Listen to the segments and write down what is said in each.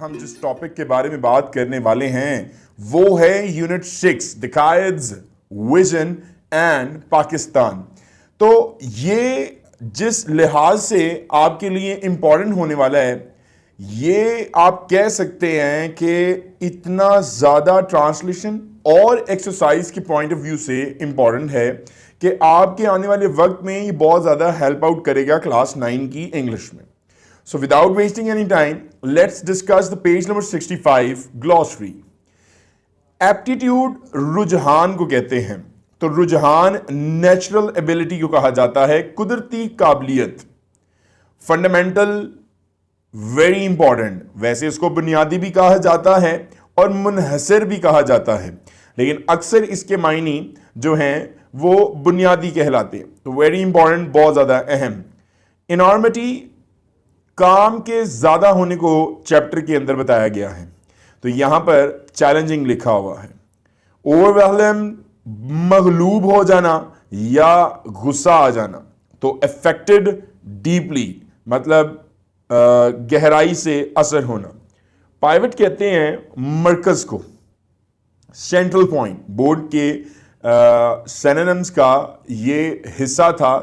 हम जिस टॉपिक के बारे में बात करने वाले हैं वो है unit 6 the Quaid's vision and Pakistan. तो ये जिस लिहाज से आपके लिए इंपॉर्टेंट होने वाला है, ये आप कह सकते हैं कि इतना ज़्यादा ट्रांसलेशन और एक्सरसाइज के पॉइंट ऑफ व्यू से इंपॉर्टेंट है कि आपके आने वाले वक्त में ये बहुत ज़्यादा हेल्प आउट करेगा क्लास 9 की इंग्लिश में। So without wasting any time, let's discuss the page number 65 glossary. Aptitude रुझान को कहते हैं। तो रुझान नेचुरल एबिलिटी को कहा जाता है, कुदरती काबिलियत। Fundamental, very important. वैसे इसको बुनियादी भी कहा जाता है और मुनहसर भी कहा जाता है, लेकिन अक्सर इसके मायने जो हैं वो बुनियादी कहलाते हैं। तो वेरी इंपॉर्टेंट, बहुत ज्यादा अहम। इनॉर्मिटी, काम के ज्यादा होने को चैप्टर के अंदर बताया गया है। तो यहां पर चैलेंजिंग लिखा हुआ है। ओवरवेलम, मगलूब हो जाना या गुस्सा आ जाना। तो अफेक्टेड डीपली, मतलब गहराई से असर होना। पाइवट कहते हैं मरकज को, सेंट्रल पॉइंट। बोर्ड के सिनोनिम्स का ये हिस्सा था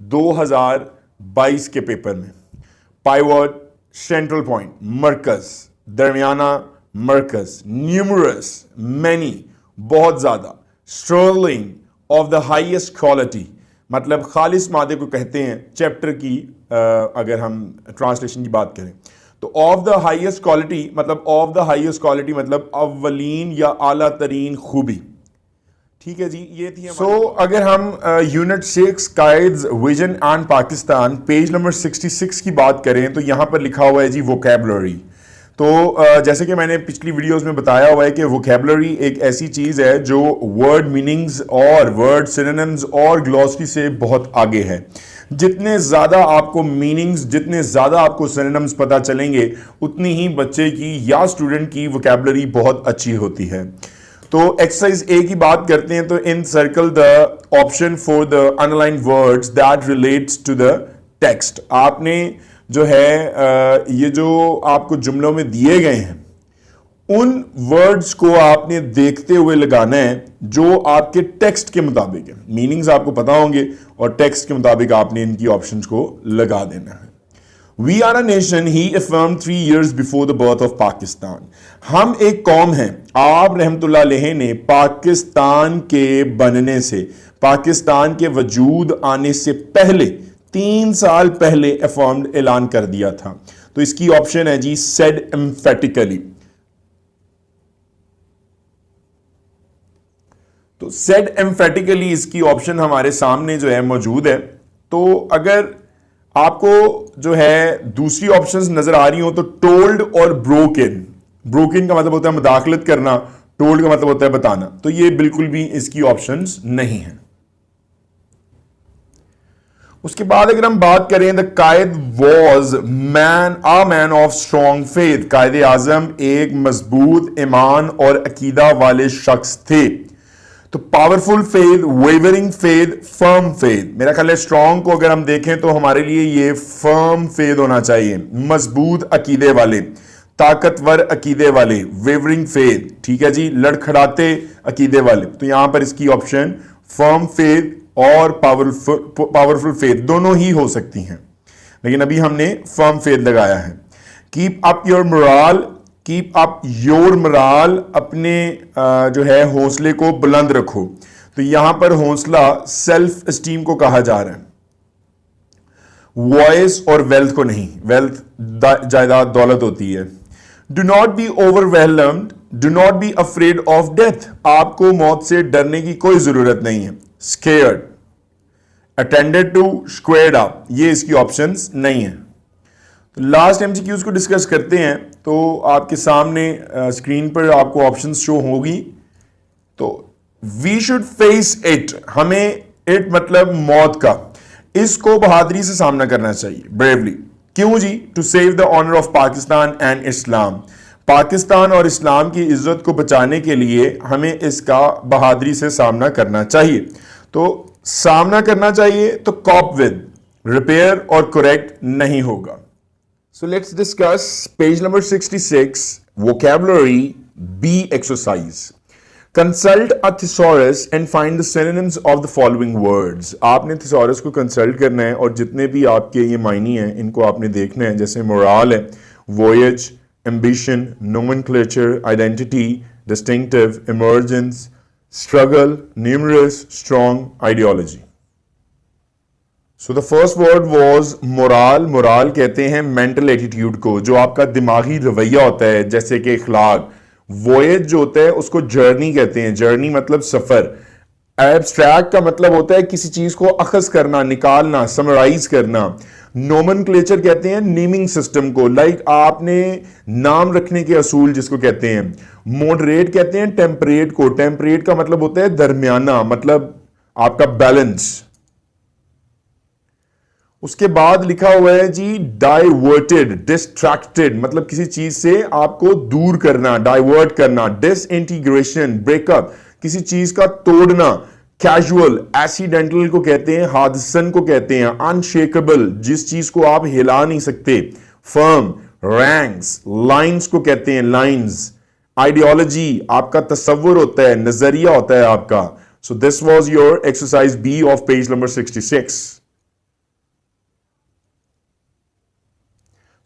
2022 के पेपर में। पाइवट, सेंट्रल पॉइंट, मरकज, दरमियाना, मरकज, न्यूमरस, मैनी, बहुत ज्यादा, sterling, of the highest quality, मतलब खालिस मादे को कहते हैं चैप्टर की अगर हम ट्रांसलेशन की बात करें तो ऑफ द हाईएस्ट क्वालिटी मतलब ऑफ द हाईएस्ट क्वालिटी मतलब अव्वलीन या आला तरीन खूबी। ठीक है जी, ये थी। अगर हम unit 6 Quaid's vision and Pakistan page number 66 की बात करें तो यहां पर लिखा हुआ है जी वोकैबुलरी। तो जैसे कि मैंने पिछली वीडियोस में बताया हुआ है कि वोकैबुलरी एक ऐसी चीज है जो वर्ड मीनिंग्स और वर्ड सिनोनिम्स और ग्लॉसरी से बहुत आगे है। जितने ज्यादा आपको मीनिंग्स, जितने ज्यादा आपको सिनोनिम्स पता चलेंगे, उतनी ही बच्चे की या स्टूडेंट की वोकैबुलरी बहुत अच्छी होती है। तो एक्सरसाइज ए की बात करते हैं। तो encircle the option for the underline words that relates to the text. आपने जो है ये जो आपको जुमलों में दिए गए हैं उन वर्ड्स को आपने देखते हुए लगाना है जो आपके टेक्स्ट के मुताबिक है। मीनिंग्स आपको पता होंगे और टेक्स्ट के मुताबिक आपने इनकी ऑप्शंस को लगा देना है। We are a nation he affirm 3 years before the birth of Pakistan. हम एक कौम हैं, आप रहमतुल्लाह अलैह ने पाकिस्तान के बनने से, पाकिस्तान के वजूद आने से पहले 3 साल पहले अफर्म्ड ऐलान कर दिया था। तो इसकी ऑप्शन है जी सेड एम्फेटिकली। तो सेड एम्फेटिकली इसकी ऑप्शन हमारे सामने जो है मौजूद है। तो अगर आपको जो है दूसरी ऑप्शंस नजर आ रही हो तो टोल्ड और ब्रोकन। ब्रोकन का मतलब होता है मुदाखलत करना, टोल्ड का मतलब होता है बताना। तो ये बिल्कुल भी इसकी ऑप्शंस नहीं है। उसके बाद अगर हम बात करें the Quaid was a man of strong faith. Quaid Azam एक मजबूत ईमान और अकीदा वाले शख्स थे। तो powerful faith, wavering faith, firm faith. मेरा ख्याल है स्ट्रॉन्ग को अगर हम देखें तो हमारे लिए ये फर्म फेथ होना चाहिए, मजबूत अकीदे वाले, ताकतवर अकीदे वाले, वेवरिंग फेथ। ठीक है जी, लड़खड़ाते अकीदे वाले। तो यहां पर इसकी ऑप्शन फर्म फेथ और पावरफुल फेथ दोनों ही हो सकती हैं, लेकिन अभी हमने फर्म फेथ लगाया है। Keep up your moral, keep up your moral, अपने जो है हौसले को बुलंद रखो। तो यहां पर हौसला सेल्फ एस्टीम को कहा जा रहा है, वॉइस और वेल्थ को नहीं। वेल्थ जायदाद दौलत होती है। Do not be overwhelmed, do not be afraid of death. आपको मौत से डरने की कोई जरूरत नहीं है। Scared, attended to, squared up, ये इसकी ऑप्शंस नहीं है। तो लास्ट एमसीक्यूज को डिस्कस करते हैं। तो आपके सामने स्क्रीन पर आपको ऑप्शंस शो होगी। तो वी शुड फेस इट, हमें इट मतलब मौत का, इसको बहादुरी से सामना करना चाहिए, ब्रेवली। क्यों जी? To save the honour of Pakistan and Islam. Pakistan और इस्लाम की इज्जत को बचाने के लिए हमें इसका बहादुरी से सामना करना चाहिए। तो सामना करना चाहिए तो कॉप विद, रिपेयर और करेक्ट नहीं होगा। So let's discuss page number 66, vocabulary B exercise. Consult a thesaurus and find the synonyms of the following words. आपने thesaurus को consult करना है और जितने भी आपके ये मायनी हैं इनको आपने देखना है. जैसे मोराल है, voyage, ambition, nomenclature, identity, distinctive, emergence, struggle, numerous, strong, ideology. So the first word was morale. Morale कहते हैं मेंटल एटीट्यूड को, जो आपका दिमागी रवैया होता है, जैसे कि इखलाक. वोएज जो होता है उसको जर्नी कहते हैं. जर्नी मतलब सफर. एब्स्ट्रैक्ट का मतलब होता है किसी चीज को अखज करना, निकालना, समराइज करना. नोमेनक्लेचर कहते हैं नेमिंग सिस्टम को, लाइक आपने नाम रखने के असूल जिसको कहते हैं. मॉडरेट कहते हैं टेम्परेट को. टेम्परेट का मतलब होता है दरमियाना, मतलब आपका बैलेंस. उसके बाद लिखा हुआ है जी डाइवर्टेड, डिस्ट्रैक्टेड मतलब किसी चीज से आपको दूर करना, डाइवर्ट करना. डिसइंटीग्रेशन, ब्रेकअप, किसी चीज का तोड़ना. कैजुअल, एक्सीडेंटल को कहते हैं, हादसन को कहते हैं. अनशेकेबल, जिस चीज को आप हिला नहीं सकते. फर्म, रैंक्स, लाइंस को कहते हैं, लाइंस. आइडियोलॉजी आपका तसव्वुर होता है, नजरिया होता है आपका. So this was your exercise B of page number 66.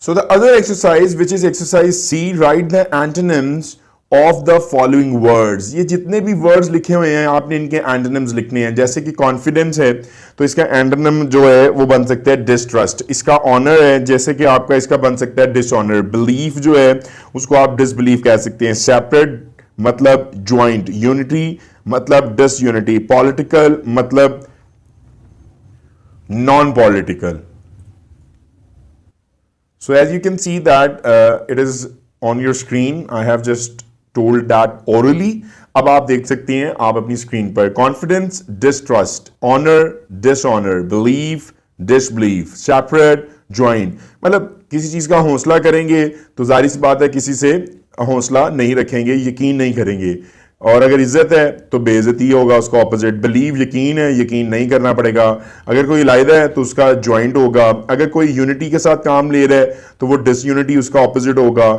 So the other exercise, which is exercise C, write the antonyms of the following words. ये जितने भी words लिखे हुए हैं आपने इनके antonyms लिखने हैं. जैसे कि confidence है तो इसका antonym जो है वो बन सकता है distrust. इसका honor है जैसे कि आपका इसका बन सकता है dishonor. belief जो है उसको आप disbelief कह सकते हैं. separate मतलब joint. unity मतलब disunity. political मतलब non-political. So as you can see that it is on your screen. I have just told that orally. अब आप देख सकते हैं आप अपनी स्क्रीन पर. Confidence, distrust, honor, dishonor, belief, disbelief, separate, joint. मतलब किसी चीज का हौसला करेंगे तो जाहिर सी बात है किसी से हौसला नहीं रखेंगे, यकीन नहीं करेंगे. और अगर इज्जत है तो बेइज्जती होगा उसका ऑपोजिट. बिलीव यकीन है, यकीन नहीं करना पड़ेगा. अगर कोई इलायदा है तो उसका ज्वाइंट होगा. अगर कोई यूनिटी के साथ काम ले रहा है तो वो डिसयूनिटी उसका ऑपोजिट होगा.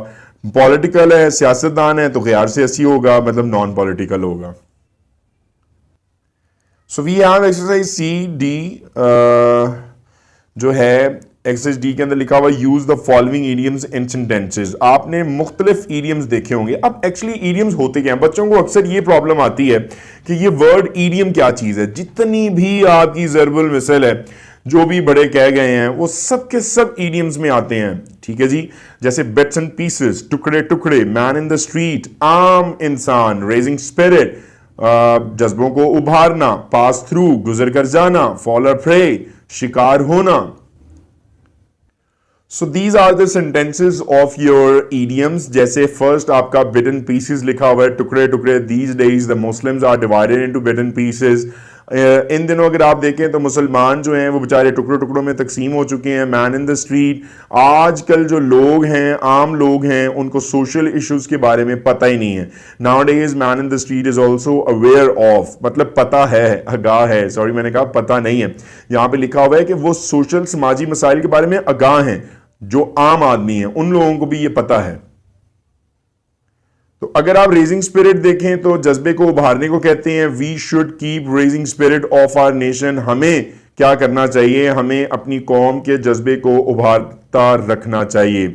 पॉलिटिकल है, सियासतदान है तो गैर सियासी होगा, मतलब नॉन पॉलिटिकल होगा. So we have exercise C D जो है एक्सरसाइज डी के अंदर लिखा हुआ use the following idioms in sentences. आपने मुख्तलिफ इडियम्स देखे होंगे. अब एक्चुअली इडियम्स होते क्या हैं, बच्चों को अक्सर ये प्रॉब्लम आती है कि ये वर्ड इडियम क्या चीज है. जितनी भी आपकी ज़रबुल मिसल है, जो भी बड़े कह गए हैं वो सब के सब इडियम्स में आते हैं. ठीक है जी. जैसे बिट्स एंड पीसेस, टुकड़े टुकड़े, मैन इन द स्ट्रीट, आम इंसान, रेजिंग स्पिरिट जज्बों को उभारना, पास थ्रू गुजर कर जाना, फॉल और प्रे शिकार होना. So these are the sentences of your idioms. जैसे first आपका bit and pieces लिखा हुआ है, टुकड़े टुकड़े. These days the Muslims are divided into bit and pieces. इन दिनों अगर आप देखें तो मुसलमान जो हैं वो बेचारे टुकड़ों टुकड़ों में तकसीम हो चुके हैं. मैन इन द स्ट्रीट, आजकल जो लोग हैं, आम लोग हैं, उनको सोशल इश्यूज के बारे में पता ही नहीं है. Nowadays man in the street is also aware of, मतलब पता है, आगाह है. सॉरी मैंने कहा पता नहीं है. यहाँ पे लिखा हुआ है कि वो सोशल समाजी मसाइल के बारे में आगाह हैं. जो आम आदमी है उन लोगों को भी ये पता है. तो अगर आप रेजिंग स्पिरिट देखें तो जज्बे को उभारने को कहते हैं. We should keep raising spirit of our nation. हमें क्या करना चाहिए, हमें अपनी कौम के जज्बे को उभारता रखना चाहिए.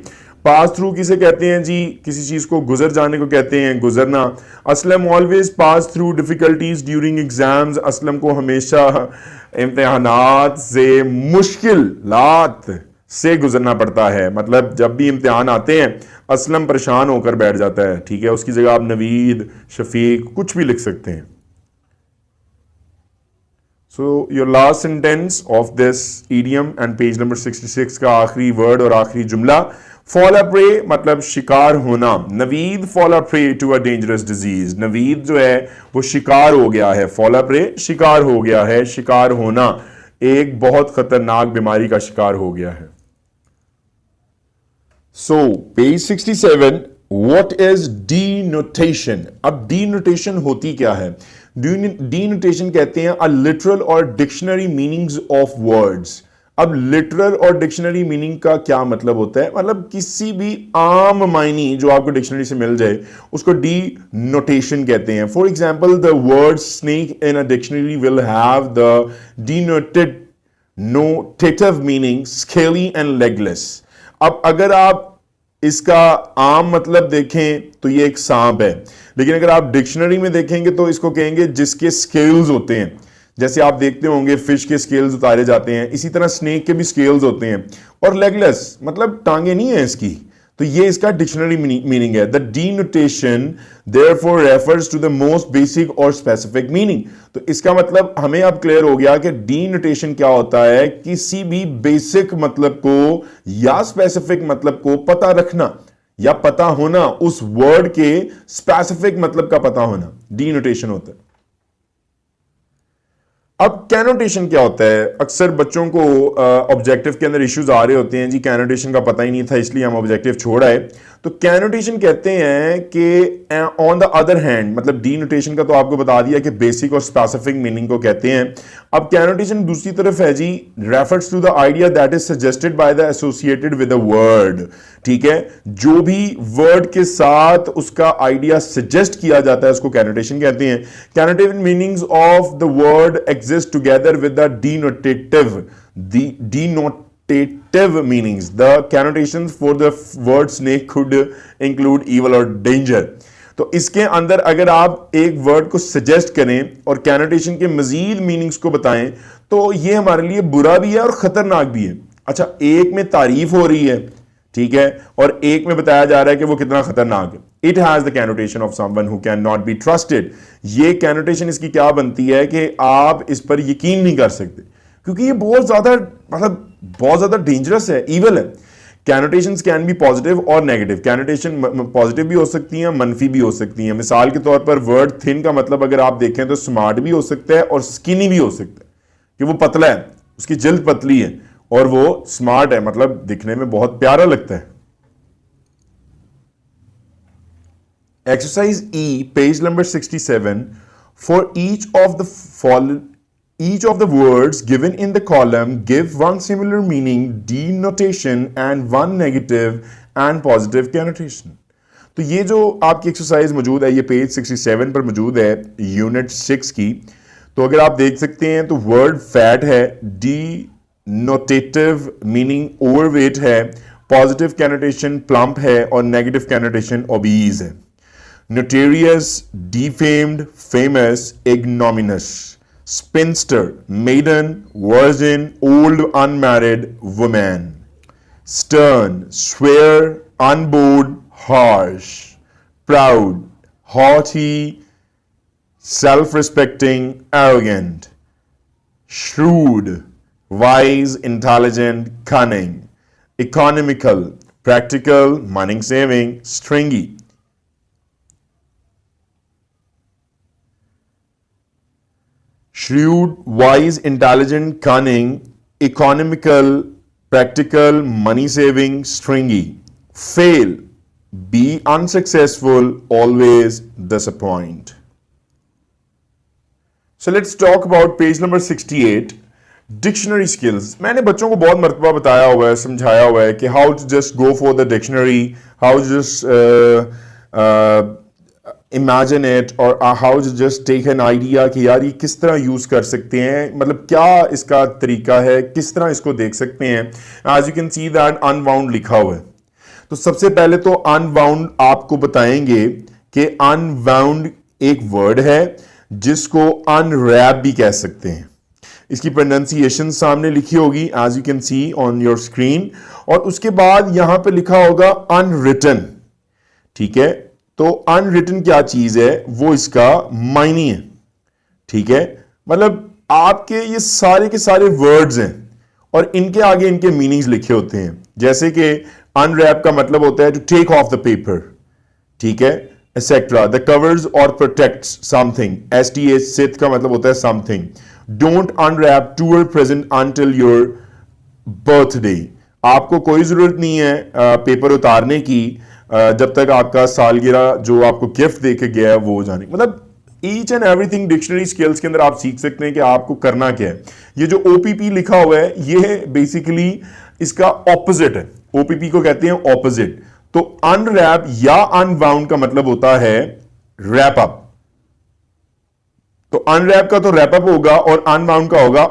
पास थ्रू किसे कहते हैं जी, किसी चीज को गुजर जाने को कहते हैं, गुजरना. Aslam always pass through difficulties during exams. Aslam को हमेशा इम्तिहानात से, मुश्किलात से गुजरना पड़ता है. मतलब जब भी इम्तिहान आते हैं असलम परेशान होकर बैठ जाता है. ठीक है, उसकी जगह आप नवीद, शफीक कुछ भी लिख सकते हैं. So your last sentence of this idiom and page number 66 का आखिरी वर्ड और आखिरी जुमला. फॉल अ प्रे मतलब शिकार होना. Naveed fall a prey to a dangerous disease. Naveed जो है वो शिकार हो गया है. फॉल अ प्रे शिकार हो गया है. शिकार होना, एक बहुत खतरनाक बीमारी का शिकार हो गया है. So, page 67, what is denotation? अब denotation होती क्या है? Denotation कहते हैं a literal or dictionary meanings of words. अब लिटरल और डिक्शनरी मीनिंग का क्या मतलब होता है? मतलब किसी भी आम मायनी जो आपको डिक्शनरी से मिल जाए उसको डी नोटेशन कहते हैं. For example the word snake in a dictionary will have the denotative meaning scaly and legless. अब अगर आप इसका आम मतलब देखें तो ये एक सांप है, लेकिन अगर आप डिक्शनरी में देखेंगे तो इसको कहेंगे जिसके स्केल्स होते हैं. जैसे आप देखते होंगे फिश के स्केल्स उतारे जाते हैं, इसी तरह स्नेक के भी स्केल्स होते हैं. और लेगलेस मतलब टांगे नहीं है इसकी, तो ये इसका डिक्शनरी मीनिंग है. The denotation therefore refers to the most basic और स्पेसिफिक मीनिंग. तो इसका मतलब हमें अब क्लियर हो गया कि डिनोटेशन क्या होता है. किसी भी बेसिक मतलब को या स्पेसिफिक मतलब को पता रखना या पता होना, उस वर्ड के स्पेसिफिक मतलब का पता होना डिनोटेशन होता है. अब कैनोटेशन क्या होता है? अक्सर बच्चों को ऑब्जेक्टिव के अंदर इश्यूज आ रहे होते हैं, जी कैनोटेशन का पता ही नहीं था इसलिए हम ऑब्जेक्टिव छोड़ आए. तो कैनोटेशन कहते हैं कि ऑन द अदर हैंड, मतलब डी नोटेशन का तो आपको बता दिया कि बेसिक और स्पेसिफिक मीनिंग को कहते हैं. अब कैनोटेशन दूसरी तरफ है जी, refers to the idea that is suggested by the associated with the word. ठीक है, जो भी वर्ड के साथ उसका आइडिया सजेस्ट किया जाता है उसको कैनोटेशन कहते हैं. Connotative meanings of the word exist together with the denotative meanings. The connotations for the word snake could include evil or danger. तो इसके अंदर अगर आप एक वर्ड को सजेस्ट करें और कैनोटेशन के मजीद मीनिंग्स को बताएं तो ये हमारे लिए बुरा भी है और खतरनाक भी है. अच्छा, एक में तारीफ हो रही है, ठीक है, और एक में बताया जा रहा है कि वो कितना खतरनाक है. It has the connotation of someone who can not be trusted. ये कैनोटेशन इसकी क्या बनती है कि आप इस पर यकीन नहीं कर सकते, क्योंकि ये बहुत ज्यादा मतलब बहुत ज्यादा डेंजरस है, इविल है. कैनोटेशंस कैन बी पॉजिटिव और नेगेटिव. कैनोटेशन पॉजिटिव भी हो सकती हैं, मनफी भी हो सकती हैं. मिसाल के तौर पर वर्ड थिन का मतलब अगर आप देखें तो स्मार्ट भी हो सकता है और स्किनी भी हो सकता है, कि वो पतला है, उसकी जल्द पतली है और वो स्मार्ट है, मतलब दिखने में बहुत प्यारा लगता है. Exercise E, page number 67. For each of the words given in the column, give one similar meaning denotation and one negative and positive connotation. तो ये जो आपकी एक्सरसाइज मौजूद है, ये पेज 67 पर मौजूद है, यूनिट 6 की. तो अगर आप देख सकते हैं तो वर्ड फैट है, डिनोटेटिव मीनिंग ओवरवेट है, पॉजिटिव कैनोटेशन प्लम्प है और नेगेटिव कैनोटेशन ओबीज है. Notorious, defamed, famous, ignominious, spinster, maiden, virgin, old, unmarried, woman, stern, swear, unbored, harsh, proud, haughty, self-respecting, arrogant, shrewd, wise, intelligent, cunning, economical, practical, money-saving, stringy. Shrewd, wise, intelligent, cunning, economical, practical, money-saving, stringy. Fail, be unsuccessful, always disappoint. So let's talk about page number 68. Dictionary skills. मैंने बच्चों को बहुत मर्तबा बताया हुआ है, समझाया हुआ है कि how to just go for the dictionary, how to just imagine it और how to just take an idea कि यार ये किस तरह यूज कर सकते हैं, मतलब क्या इसका तरीका है, किस तरह इसको देख सकते हैं. As you can see that unwound लिखा हुआ है. तो सबसे पहले तो unwound आपको बताएंगे कि unwound एक वर्ड है जिसको unwrap भी कह सकते हैं. इसकी प्रोनाउंसिएशन सामने लिखी होगी as you can see on your screen, और उसके बाद यहां पे लिखा होगा unwritten. ठीक है, तो अनरिटन क्या चीज है, वो इसका मायने है. ठीक है, मतलब आपके ये सारे के सारे वर्ड्स हैं और इनके आगे इनके मीनिंग्स लिखे होते हैं. जैसे कि अनरैप का मतलब होता है to take off the paper, ठीक है, एक्सेट्रा. द कवर्स और प्रोटेक्ट्स समथिंग, STA सिथ का मतलब होता है something. Don't unwrap to present until your birthday. आपको कोई जरूरत नहीं है पेपर उतारने की जब तक आपका सालगिरह जो आपको गिफ्ट देके गया है वो जाने. मतलब each and everything dictionary skills के अंदर आप सीख सकते हैं कि आपको करना क्या है। ये जो ओपीपी लिखा हुआ है ये बेसिकली इसका ऑपोजिट है, ओपीपी को कहते हैं ऑपोजिट। तो अनरैप या अनबाउंड का मतलब होता है रैप अप, तो अनरैप का तो रैप अप होगा और अनबाउंड का होगा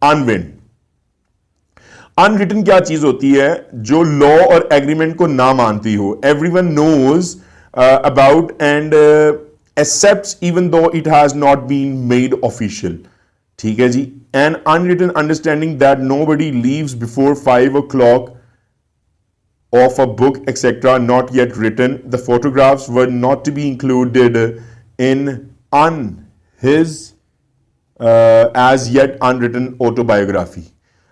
अनविंड। अनरिटन क्या चीज होती है? जो लॉ और एग्रीमेंट को ना मानती हो। Everyone knows about and accepts even though it has not been made official. ठीक है जी। An unwritten understanding that nobody leaves before 5 o'clock of a book etc. not yet written. The photographs were not to be included in his as yet unwritten autobiography.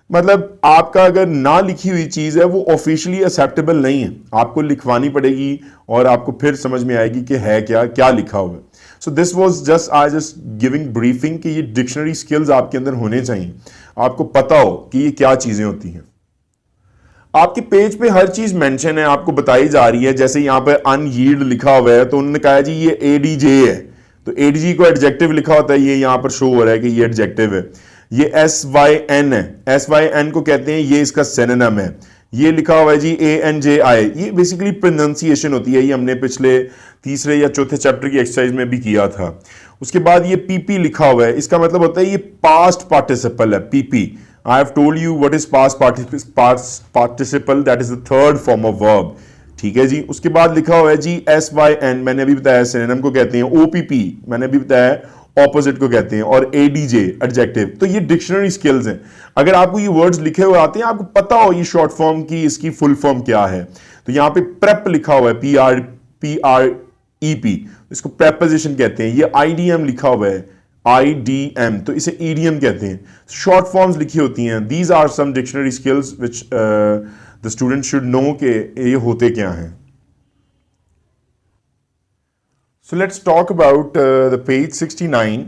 मतलब आपका अगर ना लिखी हुई चीज है वो ऑफिशियली एक्सेप्टेबल नहीं है, आपको लिखवानी पड़ेगी और आपको फिर समझ में आएगी कि है क्या क्या लिखा हुआ है। सो this was just I just giving briefing कि ये डिक्शनरी स्किल्स आपके अंदर होने चाहिए, आपको पता हो कि ये क्या चीजें होती हैं। आपके पेज पे हर चीज मेंशन है, आपको बताई जा रही है। जैसे यहां पे अनयील्ड लिखा हुआ है तो उन्होंने कहा जी ये एडीजे है, तो एडीजी को एडजेक्टिव लिखा होता है, ये यहां पर शो हो रहा है कि ये एडजेक्टिव है। ये SYN है, SYN को कहते हैं, ये इसका सिनोनिम है। ये लिखा हुआ है जी ANJI, ये बेसिकली प्रोनाउंसिएशन होती है, ये हमने पिछले तीसरे या चौथे चैप्टर की एक्सरसाइज में भी किया था। उसके बाद ये PP लिखा हुआ है, इसका मतलब होता है ये पास्ट पार्टिसिपल है, PP। I have told you what is past participle, that is the third form of verb। ठीक है जी। उसके बाद लिखा हुआ है जी SYN, मैंने अभी बताया सिनोनिम को कहते हैं, OPP मैंने अभी बताया ऑपोजिट को कहते हैं, और ADJ एडजेक्टिव। तो ये डिक्शनरी स्किल्स हैं। अगर आपको ये वर्ड्स लिखे हुए आते हैं, आपको पता हो ये शॉर्ट फॉर्म की इसकी फुल फॉर्म क्या है, तो यहां पे प्रेप लिखा हुआ है, PREP, इसको प्रेपोजिशन कहते हैं। ये IDM लिखा हुआ है, IDM, तो इसे ईडियम कहते हैं। शॉर्ट फॉर्म्स लिखी होती हैं। These are some dictionary skills which the student should know के ये होते क्या हैं। So let's talk about the page 69,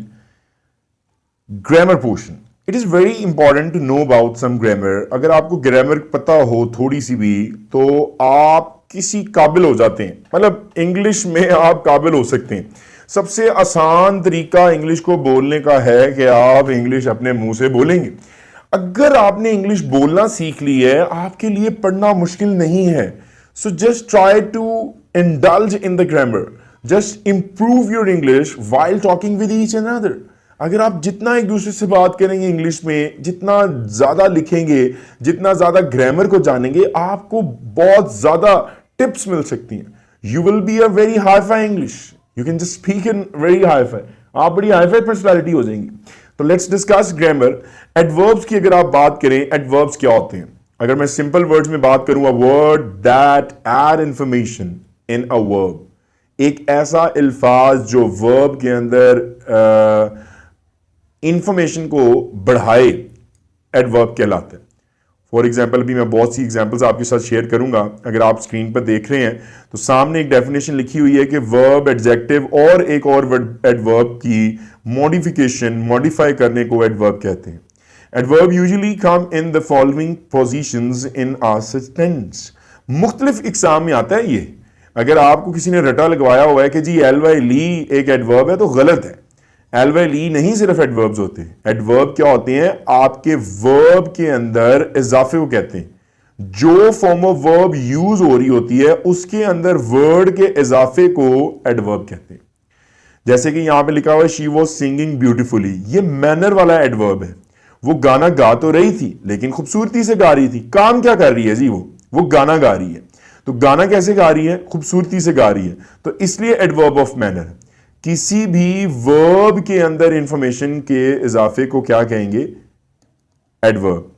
grammar portion. It is very important to know about some grammar. अगर आपको ग्रामर पता हो थोड़ी सी भी तो आप किसी काबिल हो जाते हैं, मतलब इंग्लिश में आप काबिल हो सकते हैं। सबसे आसान तरीका इंग्लिश को बोलने का है कि आप इंग्लिश अपने मुंह से बोलेंगे। अगर आपने इंग्लिश बोलना सीख ली है, आपके लिए पढ़ना मुश्किल नहीं है। So just try to indulge in the grammar, just improve your English while talking with each other. अगर आप जितना एक दूसरे से बात करेंगे इंग्लिश में, जितना ज्यादा लिखेंगे, जितना ज्यादा ग्रामर को जानेंगे, आपको बहुत ज्यादा टिप्स मिल सकती हैं। You will be a very hi fi English, you can just speak in very hi fi, आप बड़ी हाई फाई पर्सनैलिटी हो जाएंगी। तो लेट्स डिस्कस ग्रामर। एडवर्ब्स की अगर आप बात करें, एडवर्ब्स क्या होते हैं? अगर मैं सिंपल वर्ड्स में बात करूं, अ word that add information in a verb, एक ऐसा अल्फाज जो वर्ब के अंदर इंफॉर्मेशन को बढ़ाए, एडवर्ब कहलाते हैं। फॉर एग्जाम्पल अभी मैं बहुत सी एग्जाम्पल्स आपके साथ शेयर करूंगा। अगर आप स्क्रीन पर देख रहे हैं तो सामने एक डेफिनेशन लिखी हुई है कि वर्ब, एडजेक्टिव और एक और एडवर्ब की मॉडिफिकेशन, मॉडिफाई करने को एडवर्ब कहते हैं। Adverb usually come in the following positions in a sentence. मुख्तलिफ इकसाम में आता है ये। अगर आपको किसी ने रटा लगवाया हुआ है कि जी ly एक एडवर्ब है, तो गलत है। ly नहीं सिर्फ एडवर्ब्स होते हैं। एडवर्ब क्या होते हैं? आपके वर्ब के अंदर इजाफे को कहते हैं। जो फॉर्म ऑफ वर्ब यूज हो रही होती है उसके अंदर वर्ड के इजाफे को एडवर्ब कहते हैं। जैसे कि यहां पे लिखा हुआ है शी वॉज सिंगिंग ब्यूटिफुली, ये मैनर वाला एडवर्ब है। वो गाना गा तो रही थी लेकिन खूबसूरती से गा रही थी। काम क्या कर रही है जी? वो गाना गा रही है। तो गाना कैसे गा रही है? खूबसूरती से गा रही है, तो इसलिए एडवर्ब ऑफ मैनर। किसी भी वर्ब के अंदर इंफॉर्मेशन के इजाफे को क्या कहेंगे? एडवर्ब।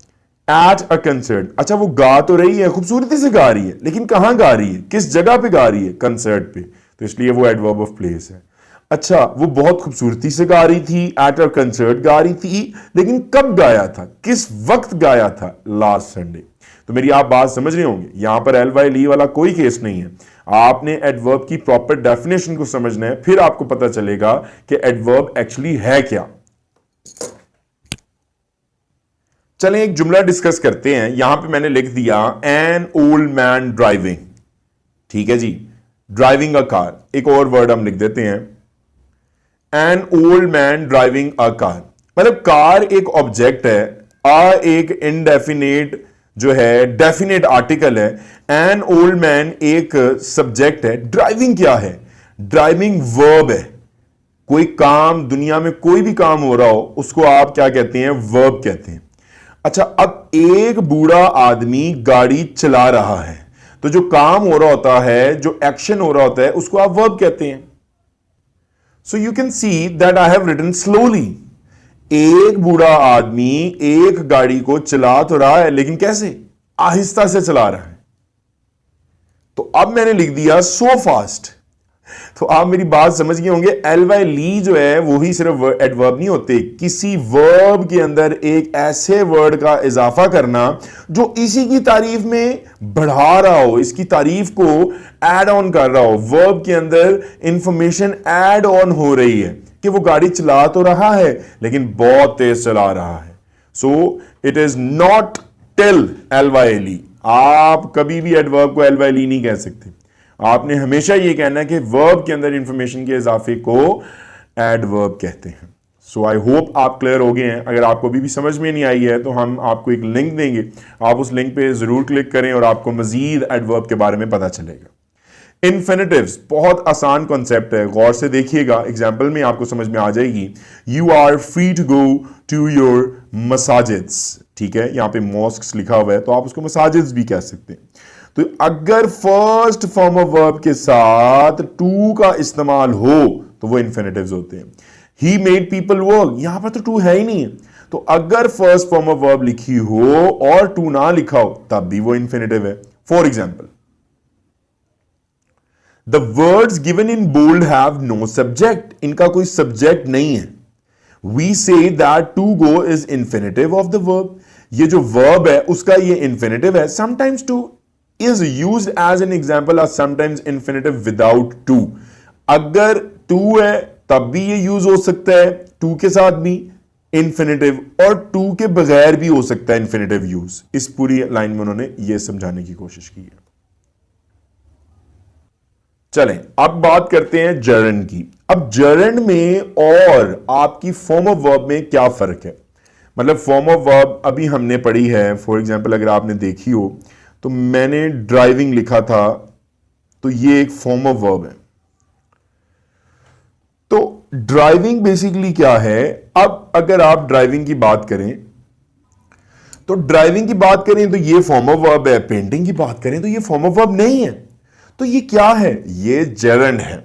एट अ कंसर्ट, अच्छा वो गा तो रही है, खूबसूरती से गा रही है, लेकिन कहां गा रही है, किस जगह पे गा रही है? कंसर्ट पे, तो इसलिए वो एडवर्ब ऑफ प्लेस है। अच्छा वो बहुत खूबसूरती से गा रही थी, एट अ कंसर्ट गा रही थी, लेकिन कब गाया था, किस वक्त गाया था? Last Sunday. तो मेरी आप बात समझ रहे होंगे, यहां पर ly वाला कोई केस नहीं है। आपने एडवर्ब की प्रॉपर डेफिनेशन को समझना है, फिर आपको पता चलेगा कि एडवर्ब एक्चुअली है क्या। चलें एक जुमला डिस्कस करते हैं। यहां पे मैंने लिख दिया एन ओल्ड मैन ड्राइविंग। ठीक है जी, ड्राइविंग अ कार। एक और वर्ड हम लिख देते हैं an old man driving a car. मतलब कार एक ऑब्जेक्ट है, एक इनडेफिनेट जो है डेफिनेट आर्टिकल है, एन ओल्ड मैन एक सब्जेक्ट है, ड्राइविंग क्या है? ड्राइविंग वर्ब है। कोई काम, दुनिया में कोई भी काम हो रहा हो उसको आप क्या कहते हैं? वर्ब कहते हैं। अच्छा, अब एक बूढ़ा आदमी गाड़ी चला रहा है, तो जो काम हो रहा होता है, जो एक्शन हो रहा होता है, उसको आप वर्ब कहते हैं। So you can see that I have written slowly. एक बूढ़ा आदमी एक गाड़ी को चला तो रहा है, लेकिन कैसे? आहिस्ता से चला रहा है। तो अब मैंने लिख दिया सो फास्ट। तो आप मेरी बात समझ गए होंगे। एल वाई ली जो है वो ही सिर्फ एडवर्ब नहीं होते, किसी वर्ब के अंदर एक ऐसे वर्ड का इजाफा करना जो इसी की तारीफ में बढ़ा रहा हो, इसकी तारीफ को ऐड ऑन कर रहा हो। वर्ब के अंदर इंफॉर्मेशन ऐड ऑन हो रही है कि वो गाड़ी चला तो रहा है लेकिन बहुत तेज चला रहा है। So it is not till L Y ली। आप कभी भी एडवर्ब को एल वाई ली नहीं कह सकते। आपने हमेशा ये कहना है कि वर्ब के अंदर इंफॉर्मेशन के इजाफे को एडवर्ब कहते हैं। सो आई होप आप क्लियर हो गए हैं। अगर आपको अभी भी समझ में नहीं आई है तो हम आपको एक लिंक देंगे, आप उस लिंक पे जरूर क्लिक करें और आपको मजीद एडवर्ब के बारे में पता चलेगा। इन्फिनिटिव्स बहुत आसान कॉन्सेप्ट है, गौर से देखिएगा, एग्जाम्पल में आपको समझ में आ जाएगी। You are free to go to your मसाजिद्स। ठीक है, यहां पे मॉस्क्स लिखा हुआ है तो आप उसको मसाजिद्स भी कह सकते हैं। तो अगर फर्स्ट फॉर्म ऑफ वर्ब के साथ टू का इस्तेमाल हो तो वो इन्फिनिटिव्स होते हैं। ही मेड पीपल वर्क, यहां पर तो टू है ही नहीं है, तो अगर फर्स्ट फॉर्म ऑफ वर्ब लिखी हो और टू ना लिखा हो तब भी वो इन्फिनिटिव है। For example, the words given in bold have no subject, इनका कोई सब्जेक्ट नहीं है। We say that to go is infinitive of the verb, ये जो वर्ब है उसका ये इन्फिनिटिव है। Sometimes to is used as an example or sometimes infinitive without to। अगर to है तब भी ये यूज हो सकता है, to के साथ भी infinitive, और to के बगैर भी हो सकता है infinitive यूज। इस पूरी लाइन में उन्होंने ये समझाने की कोशिश की है। चलें अब बात करते हैं जरंड की। अब जरंड में और आपकी फॉर्म ऑफ वर्ब में क्या फर्क है? मतलब फॉर्म ऑफ वर्ब अभी हमने पढ़ी है। फॉर एग्जाम्पल अगर आपने देखी हो तो मैंने ड्राइविंग लिखा था, तो ये एक फॉर्म ऑफ वर्ब है। तो ड्राइविंग बेसिकली क्या है? अब अगर आप ड्राइविंग की बात करें तो ड्राइविंग की बात करें तो ये फॉर्म ऑफ वर्ब है, पेंटिंग की बात करें तो ये फॉर्म ऑफ वर्ब नहीं है। तो ये क्या है? ये जरंड है।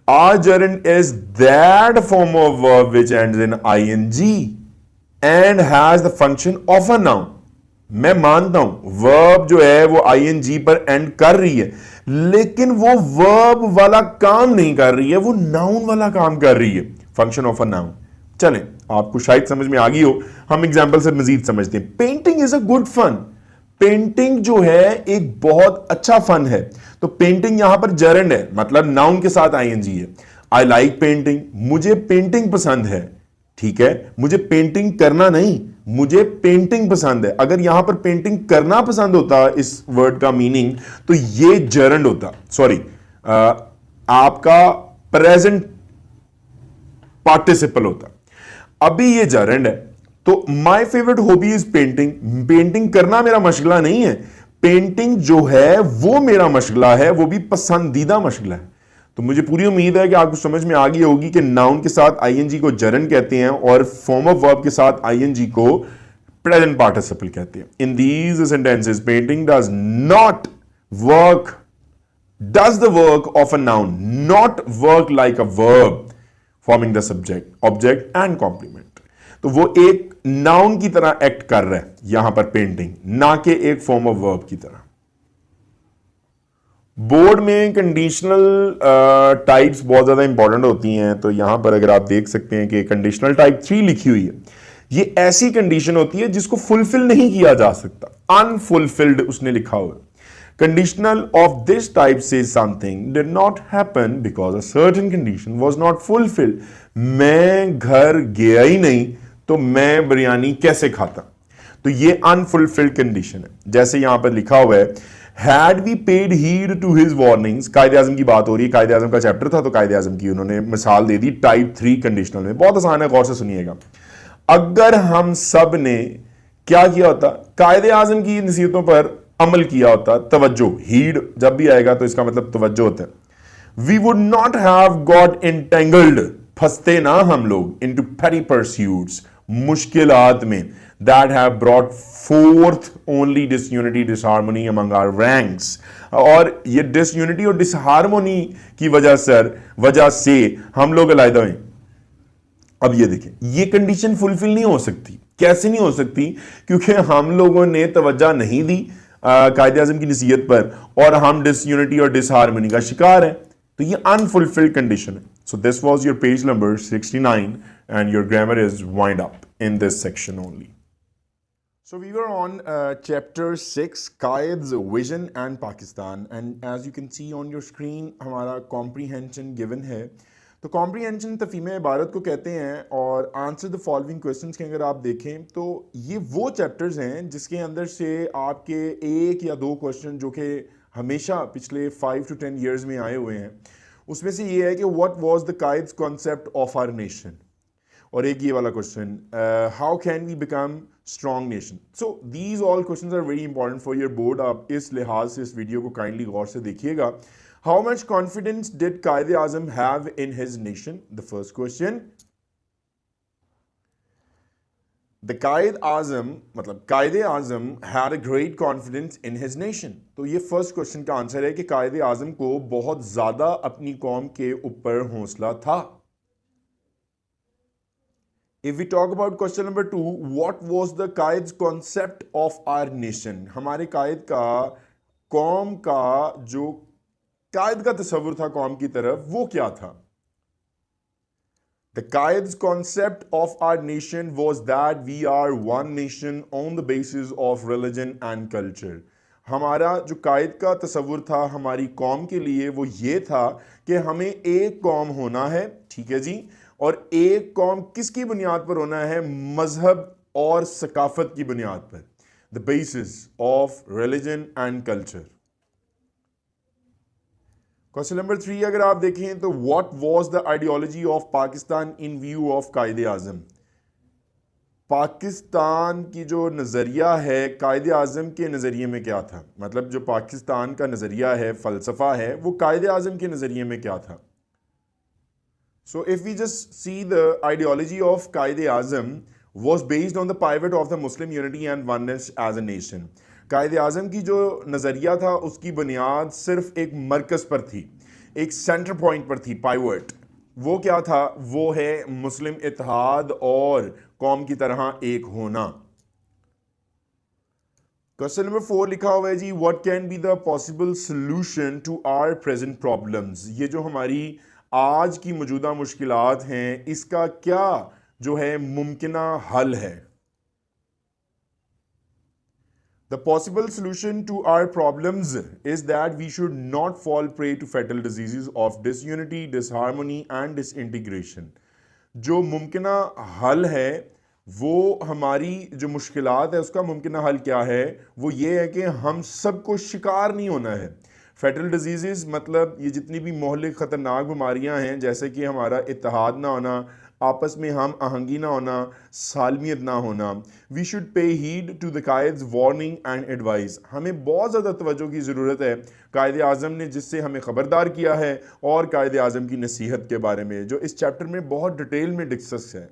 A gerund is that form of verb which ends in I N G and has the function of a noun. मैं मानता हूं वर्ब जो है वो आईएनजी पर एंड कर रही है, लेकिन वो वर्ब वाला काम नहीं कर रही है, वो नाउन वाला काम कर रही है, फंक्शन ऑफ अ नाउन। चलें, आपको शायद समझ में आ गई हो, हम एग्जांपल से मजीद समझते हैं। Painting is a good fun. Painting जो है एक बहुत अच्छा फन है। तो पेंटिंग यहां पर जरंड है, मतलब नाउन के साथ आईएनजी है। आई लाइक पेंटिंग, मुझे पेंटिंग पसंद है। ठीक है, मुझे पेंटिंग करना नहीं, मुझे पेंटिंग पसंद है। अगर यहां पर पेंटिंग करना पसंद होता इस वर्ड का मीनिंग तो ये जरंड होता, सॉरी आपका प्रेजेंट पार्टिसिपल होता। अभी ये जरंड है। तो my favourite hobby is painting. Painting करना मेरा मशगला नहीं है, पेंटिंग जो है वो मेरा मशगला है, वो भी पसंदीदा मशगला है। तो मुझे पूरी उम्मीद है कि आपको समझ में आ गई होगी कि नाउन के साथ आईएनजी को जरंड कहते हैं और फॉर्म ऑफ वर्ब के साथ आईएनजी को प्रेजेंट पार्टिसिपल कहते हैं। In these sentences painting does not work, does the work of a noun, not work like a verb forming the subject, object and complement. तो वो एक नाउन की तरह एक्ट कर रहा है यहां पर पेंटिंग, ना कि एक फॉर्म ऑफ वर्ब की तरह। बोर्ड में कंडीशनल टाइप्स बहुत ज्यादा इंपॉर्टेंट होती हैं। तो यहां पर अगर आप देख सकते हैं कि कंडीशनल टाइप 3 लिखी हुई है, ये ऐसी कंडीशन होती है जिसको फुलफिल नहीं किया जा सकता, अनफुलफिल्ड उसने लिखा हुआ है। कंडीशनल ऑफ दिस टाइप से something did not happen because a certain condition was not fulfilled. मैं घर गया ही नहीं तो मैं बिरयानी कैसे खाता? तो ये अनफुलफिल्ड कंडीशन है। जैसे यहां पर लिखा हुआ है had we paid heed to his warnings, Quaid-e Azam की बात हो रही है, कायदे आजम का चैप्टर था तो कायदे आजम की उन्होंने मिसाल दे दी टाइप 3 कंडीशनल में। बहुत आसान है, गौर से सुनिएगा। अगर हम सब ने क्या किया होता, कायदे आजम की नसीहतों पर अमल किया होता, तवज्जो, हीड जब भी आएगा तो इसका मतलब तवज्जो होता है। We would not have got entangled, फंसते ना हम लोग, इनटू पेरी परस्यूट्स, मुश्किलात में, that have brought forth only disunity, disharmony among our ranks। और ये डिसयूनिटी और डिसहार्मोनी की वजह से हम लोग अलग हुए। अब ये देखें, ये कंडीशन फुलफिल नहीं हो सकती। कैसे नहीं हो सकती? क्योंकि हम लोगों ने तवज्जो नहीं दी कायदे आजम की नसीहत पर, और हम डिसयूनिटी और डिसहार्मनी का शिकार है, तो ये अनफुलफिल्ड कंडीशन है। सो this was your page number 69 and your grammar is wind up in this section only. So we were on chapter 6, Qaid's Vision and Pakistan, and as you can see on your screen हमारा comprehension given है। तो comprehension तफहीम इबारत को कहते हैं, और answer the following questions के अगर आप देखें तो ये वो चैप्टर्स हैं जिसके अंदर से आपके एक या दो क्वेश्चन जो कि हमेशा पिछले 5 to 10 years में आए हुए हैं, उसमें से ये है कि what was the Qaid's concept of our nation, और एक ये वाला question, how can we become strong nation. So these all questions are very important for your board. आप इस लिहाज से इस वीडियो को काइंडली गौर से देखिएगा। How much confidence did Quaid-e Azam have in his nation, the first question. The Quaid Azam, मतलब Quaid-e Azam had a great confidence in his nation. तो ये फर्स्ट क्वेश्चन का आंसर है कि कायदे आजम को बहुत ज्यादा अपनी कौम के ऊपर हौसला था। If we talk about question number 2, what was the Qaid's concept of our nation? हमारे कायद का कौम का जो कायद का तस्वुर था कौम की तरफ, वो क्या था? The Qaid's concept of our nation was that we are one nation on the basis of religion and culture. हमारा जो कायद का तस्वुर था हमारी कौम के लिए वो ये था कि हमें एक कौम होना है, ठीक है जी, और एक कौम किसकी बुनियाद पर होना है? मजहब और सकाफत की बुनियाद पर, the basis of religion and culture. Question number 3 अगर आप देखें तो what was the ideology of Pakistan in view of कायदे आजम। पाकिस्तान की जो नज़रिया है कायदे आजम के नज़रिए में क्या था, मतलब जो पाकिस्तान का नज़रिया है, फ़लसफ़ा है, वो कायदे आजम के नज़रिए में क्या था? So if we just see the ideology of Qaid-e Azam was based on the pivot of the Muslim unity and oneness as a nation. कायद आज़म की जो नज़रिया था उसकी बुनियाद सिर्फ एक मरकज़ पर थी, एक सेंटर पॉइंट पर थी, पाइवट। वो क्या था? वो है मुस्लिम इत्तेहाद और कौम की तरह एक होना। क्वेश्चन नंबर 4 लिखा हुआ है जी, what can be the possible solution to our present problems. ये जो हमारी आज की मौजूदा मुश्किलात हैं, इसका क्या जो है मुमकिना हल है? The possible solution to our problems is that we should not fall prey to fatal diseases of disunity, disharmony and disintegration. जो मुमकिना हल है वो हमारी जो मुश्किलात है उसका मुमकिना हल क्या है? वो ये है कि हम सबको शिकार नहीं होना है। फेटल डिजीज़ मतलब ये जितनी भी मोहलिक ख़तरनाक बीमारियां हैं, जैसे कि हमारा इत्तेहाद ना होना, आपस में हम आहंगी ना होना, सालमियत ना होना। We should pay heed to the Quaid's warning and advice. हमें बहुत ज़्यादा तवज्जो की ज़रूरत है कायदे आज़म ने जिससे हमें ख़बरदार किया है, और कायदे आज़म की नसीहत के बारे में जो इस चैप्टर में बहुत डिटेल में डिस्कस है।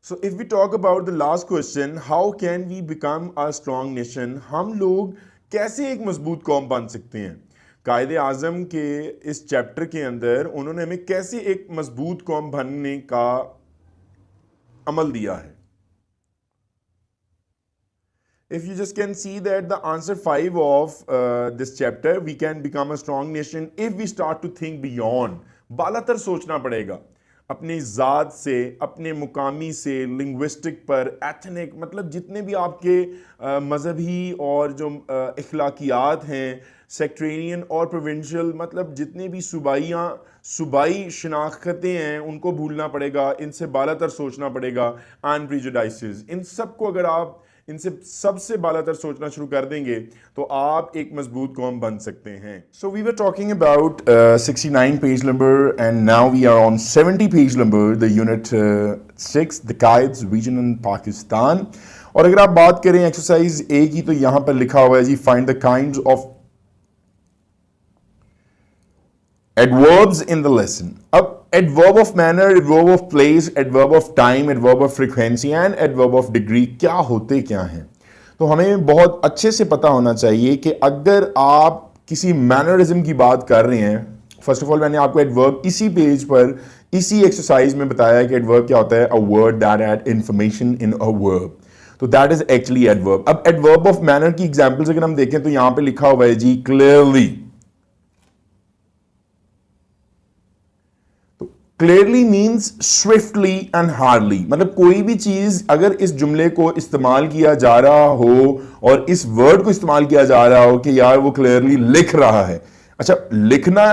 So if we talk about the last question, how can we become a strong nation? हम लोग कैसे एक मजबूत कौम बन सकते हैं? कायदे आज़म के इस चैप्टर के अंदर उन्होंने हमें कैसे एक मजबूत कौम बनने का अमल दिया है। If you just can see that the answer 5 of this chapter, we can become a strong nation if we start to think beyond. बालातर सोचना पड़ेगा अपनी ज़ात से, अपने मुकामी से, लिंग्विस्टिक पर, एथनिक, मतलब जितने भी आपके मजहबी और जो इखलाकियात हैं, सेक्टेरियन और प्रोविंशियल, मतलब जितने भी सूबाई शनाख्तें हैं उनको भूलना पड़ेगा, इनसे बालातर सोचना पड़ेगा, एंड प्रिजुडाइसेस, इन सब को अगर आप इनसे सबसे बालातर सोचना शुरू कर देंगे तो आप एक मजबूत कौम बन सकते हैं. So we were talking about 69 page number and now we are on 70 page number, the unit 6, the Quaid's reason in Pakistan. और अगर आप बात करें एक्सरसाइज ए की तो यहां पर लिखा हुआ है जी, find the kinds of adverbs in the lesson. अब adverb of manner, adverb of place, adverb of time, adverb of frequency and adverb of degree क्या होते क्या हैं. तो हमें बहुत अच्छे से पता होना चाहिए कि अगर आप किसी मैनरिज्म की बात कर रहे हैं, फर्स्ट ऑफ ऑल मैंने आपको एडवर्ब इसी पेज पर इसी एक्सरसाइज में बताया कि एडवर्ब क्या होता है, a word that add information in a verb. तो दैट इज एक्चुअली एडवर्ब. अब एडवर्ब ऑफ मैनर की एग्जांपल्स अगर हम देखें तो यहां पे लिखा हुआ है जी, clearly. Clearly means swiftly and hardly. मतलब कोई भी चीज अगर इस जुमले को इस्तेमाल किया जा रहा हो और इस वर्ड को इस्तेमाल किया जा रहा हो कि यार वो क्लियरली लिख रहा है. अच्छा, लिखना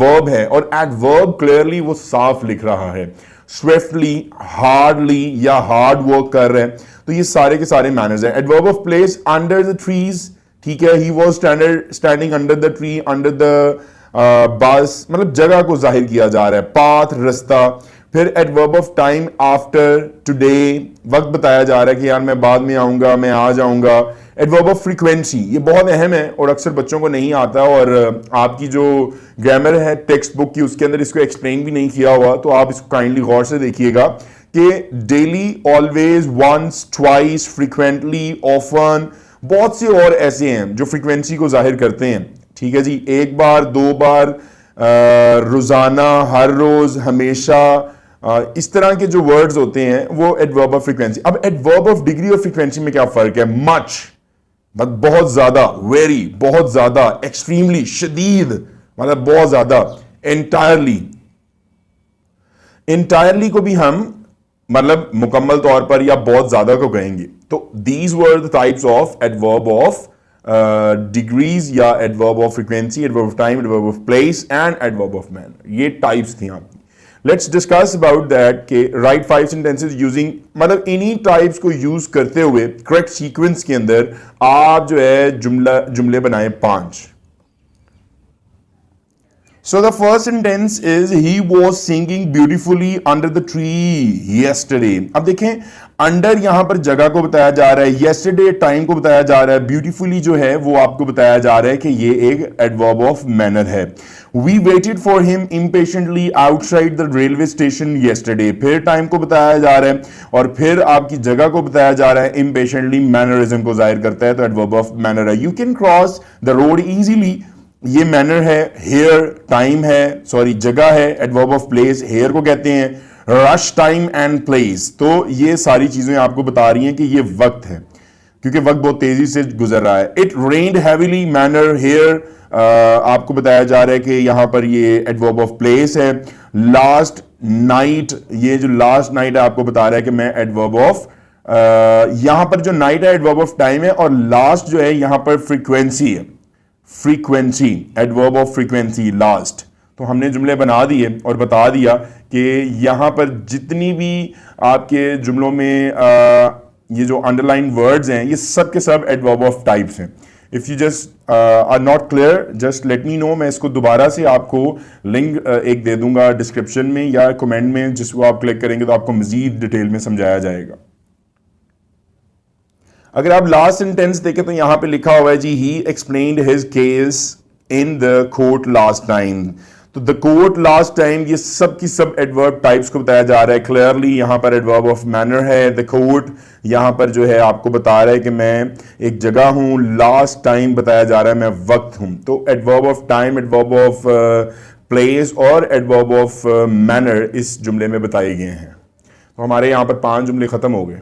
वर्ब है और एडवर्ब क्लियरली वो साफ लिख रहा है. स्विफ्टली, हार्डली या हार्ड वर्क कर रहे हैं. तो ये सारे के सारे मैनर्स हैं. Adverb of place, under the trees. ठीक है, he was standing under the tree, under the bus, मतलब जगह को जाहिर किया जा रहा है. पाथ, रास्ता. फिर adverb of time, after, today, वक्त बताया जा रहा है कि यार मैं बाद में आऊंगा, मैं आ जाऊंगा. एडवर्ब ऑफ फ्रीक्वेंसी, ये बहुत अहम है और अक्सर बच्चों को नहीं आता और आपकी जो ग्रामर है टेक्स्ट बुक की उसके अंदर इसको एक्सप्लेन भी नहीं किया हुआ, तो आप इसको काइंडली गौर से देखिएगा कि daily, always, once, twice, frequently, often, बहुत से और ऐसे हैं जो फ्रीक्वेंसी को जाहिर करते हैं. ठीक है जी, एक बार, दो बार, रोजाना, हर रोज, हमेशा, इस तरह के जो वर्ड्स होते हैं वो एडवर्ब ऑफ फ्रीक्वेंसी. अब एडवर्ब ऑफ डिग्री और फ्रीक्वेंसी में क्या फर्क है? मच, मतलब बहुत ज्यादा, वेरी, बहुत ज्यादा, एक्सट्रीमली, शदीद, मतलब बहुत ज्यादा, एंटायरली. एंटायरली को भी हम मतलब मुकम्मल तौर पर या बहुत ज्यादा को कहेंगे. तो these were the types of adverb of degrees या adverb of frequency, adverb of time, adverb of place and adverb of manner. ये टाइप्स थी आपकी. लेट्स डिस्कस अबाउट दैट के राइट 5 सेंटेंसेस यूजिंग, मतलब इन्हीं टाइप्स को यूज करते हुए करेक्ट सीक्वेंस के अंदर आप जो है जुमले बनाए 5. So the first sentence is he was singing beautifully under the tree yesterday. अब देखें, अंडर यहां पर जगह को बताया जा रहा है, yesterday टाइम को बताया जा रहा है, beautifully जो है वो आपको बताया जा रहा है कि ये एक adverb of manner है. We waited for him impatiently outside the railway station yesterday. फिर टाइम को बताया जा रहा है और फिर आपकी जगह को बताया जा रहा है. impatiently मैनरिज्म को जाहिर करता है तो adverb of manner है. You can cross the road easily. ये मैनर है. हेयर टाइम है, सॉरी जगह है. एडवर्ब ऑफ प्लेस, हेयर को कहते हैं. रश टाइम एंड प्लेस, तो ये सारी चीजें आपको बता रही हैं कि ये वक्त है क्योंकि वक्त बहुत तेजी से गुजर रहा है. It rained heavily, manner, here, आपको बताया जा रहा है कि यहां पर ये एडवर्ब ऑफ प्लेस है. लास्ट नाइट, ये जो लास्ट नाइट है आपको बता रहा है कि मैं एडवर्ब ऑफ, यहां पर जो नाइट है एडवर्ब ऑफ टाइम है और लास्ट जो है यहां पर फ्रीक्वेंसी है. Frequency, adverb of frequency, last. तो हमने जुमले बना दिए और बता दिया कि यहां पर जितनी भी आपके जुमलों में ये जो अंडरलाइन वर्ड्स हैं ये सब के सब एडवर्ब ऑफ टाइप्स हैं. If you just are not clear, just let me know. मैं इसको दोबारा से आपको लिंक एक दे दूंगा डिस्क्रिप्शन में या कमेंट में, जिसको आप क्लिक करेंगे तो आपको मजीद डिटेल में समझाया जाएगा. अगर आप लास्ट सेंटेंस देखें तो यहां पे लिखा हुआ है जी, he explained his case in the court last time. तो द कोर्ट लास्ट टाइम, ये सब की सब एडवर्ब टाइप्स को बताया जा रहा है. क्लियरली यहां पर एडवर्ब ऑफ मैनर है. द कोर्ट यहां पर जो है आपको बता रहा है कि मैं एक जगह हूं. लास्ट टाइम बताया जा रहा है मैं वक्त हूं. तो adverb of time, adverb of place और एडवर्ब ऑफ मैनर इस जुमले में बताए गए हैं. तो हमारे यहां पर 5 जुमले खत्म हो गए.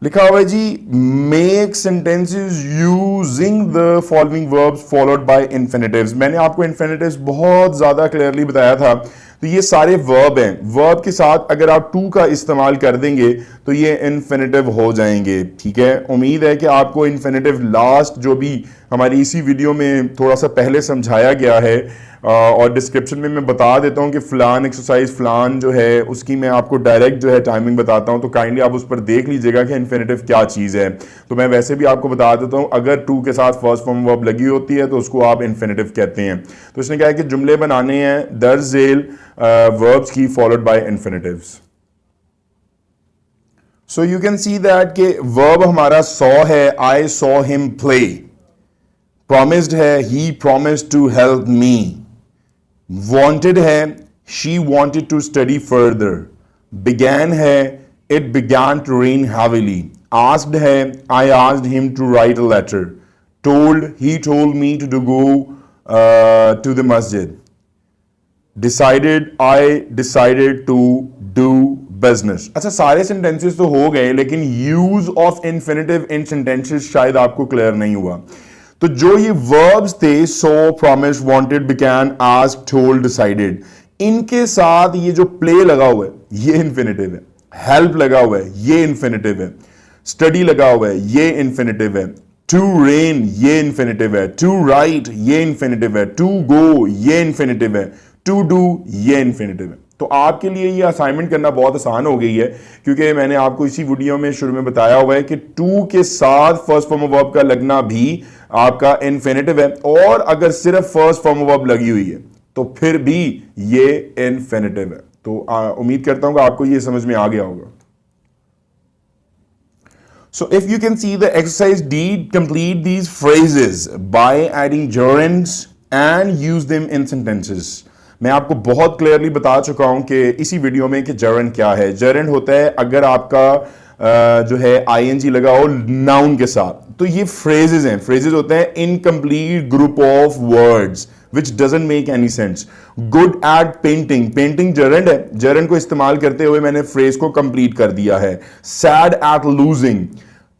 लिखा हुआ है जी, make sentences using the following verbs followed by infinitives. मैंने आपको इन्फिनेटिव्स बहुत ज्यादा क्लियरली बताया था. तो ये सारे वर्ब हैं. वर्ब के साथ अगर आप टू का इस्तेमाल कर देंगे तो ये इन्फिनेटिव हो जाएंगे. ठीक है, उम्मीद है कि आपको इन्फिनेटिव लास्ट जो भी हमारी इसी वीडियो में थोड़ा सा पहले समझाया गया है और डिस्क्रिप्शन में मैं बता देता हूं कि फलान एक्सरसाइज फलान जो है उसकी मैं आपको डायरेक्ट जो है टाइमिंग बताता हूं, तो काइंडली आप उस पर देख लीजिएगा कि इन्फिनेटिव क्या चीज़ है। तो मैं वैसे भी आपको बता देता हूं, अगर टू के साथ फर्स्ट फॉर्म वर्ब लगी होती है तो उसको आप इन्फिनेटिव कहते हैं। तो इसने कहा है कि जुमले बनाने हैं दर झेल वर्ब्स की followed by infinitives. So you can see that के वर्ब हमारा सॉ है, I saw him play. Promised है, he promised to help me. Wanted है, she wanted to study further. Began है, it began to rain heavily. Asked है, I asked him to write a letter. Told, he told me to go to the मस्जिद। Decided, I decided to do business. अच्छा, सारे sentences तो हो गए, लेकिन use of infinitive in sentences शायद आपको क्लियर नहीं हुआ। तो जो ये वर्ब्स थे, saw, promise, wanted, began, asked, told, decided, इनके साथ ये जो प्ले लगा हुआ है ये इन्फिनेटिव है। हेल्प लगा हुआ है ये इन्फिनेटिव है। स्टडी लगा हुआ है ये इन्फिनेटिव है। टू रेन ये इन्फिनेटिव है। टू राइट ये इन्फिनेटिव है। टू गो ये इन्फिनेटिव है। टू डू ये इन्फिनेटिव है। तो आपके लिए ये असाइनमेंट करना बहुत आसान हो गई है, क्योंकि मैंने आपको इसी वीडियो में शुरू में बताया हुआ है कि टू के साथ फर्स्ट फॉर्म ऑफ वर्ब का लगना भी आपका इन्फिनेटिव है, और अगर सिर्फ फर्स्ट फॉर्म ऑफ वर्ब लगी हुई है तो फिर भी ये इन्फिनेटिव है। तो उम्मीद करता हूं कि आपको ये समझ में आ गया होगा। So if you can see the exercise D, complete these phrases by adding gerunds and use them in sentences. मैं आपको बहुत क्लियरली बता चुका हूं कि इसी वीडियो में कि जरंड क्या है। जरंड होता है अगर आपका जो है आईएनजी लगा हो नाउन के साथ। तो ये फ्रेजेस हैं, फ्रेजेस होते हैं incomplete group of words which doesn't make any sense. Good at painting, painting gerund है, जरंड को इस्तेमाल करते हुए मैंने फ्रेज को कंप्लीट कर दिया है। सैड एट लूजिंग,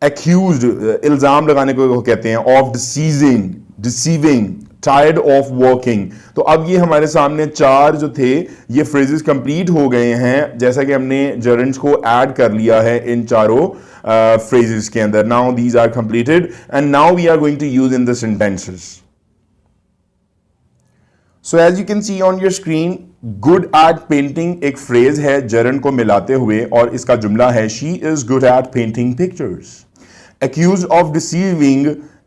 एक्यूज्ड इल्जाम लगाने को कहते हैं, of deceasing, deceiving, tired of working. तो अब ये हमारे सामने चार जो थे ये फ्रेजेस कंप्लीट हो गए हैं, जैसा कि हमने जरंड्स को ऐड कर लिया है इन चारों फ्रेजेस के अंदर। Now these are completed and now we are going to use in the sentences. So as you can see on your screen, good at painting एक फ्रेज है जरंड को मिलाते हुए, और इसका जुमला है she is good at painting pictures. Accused of deceiving,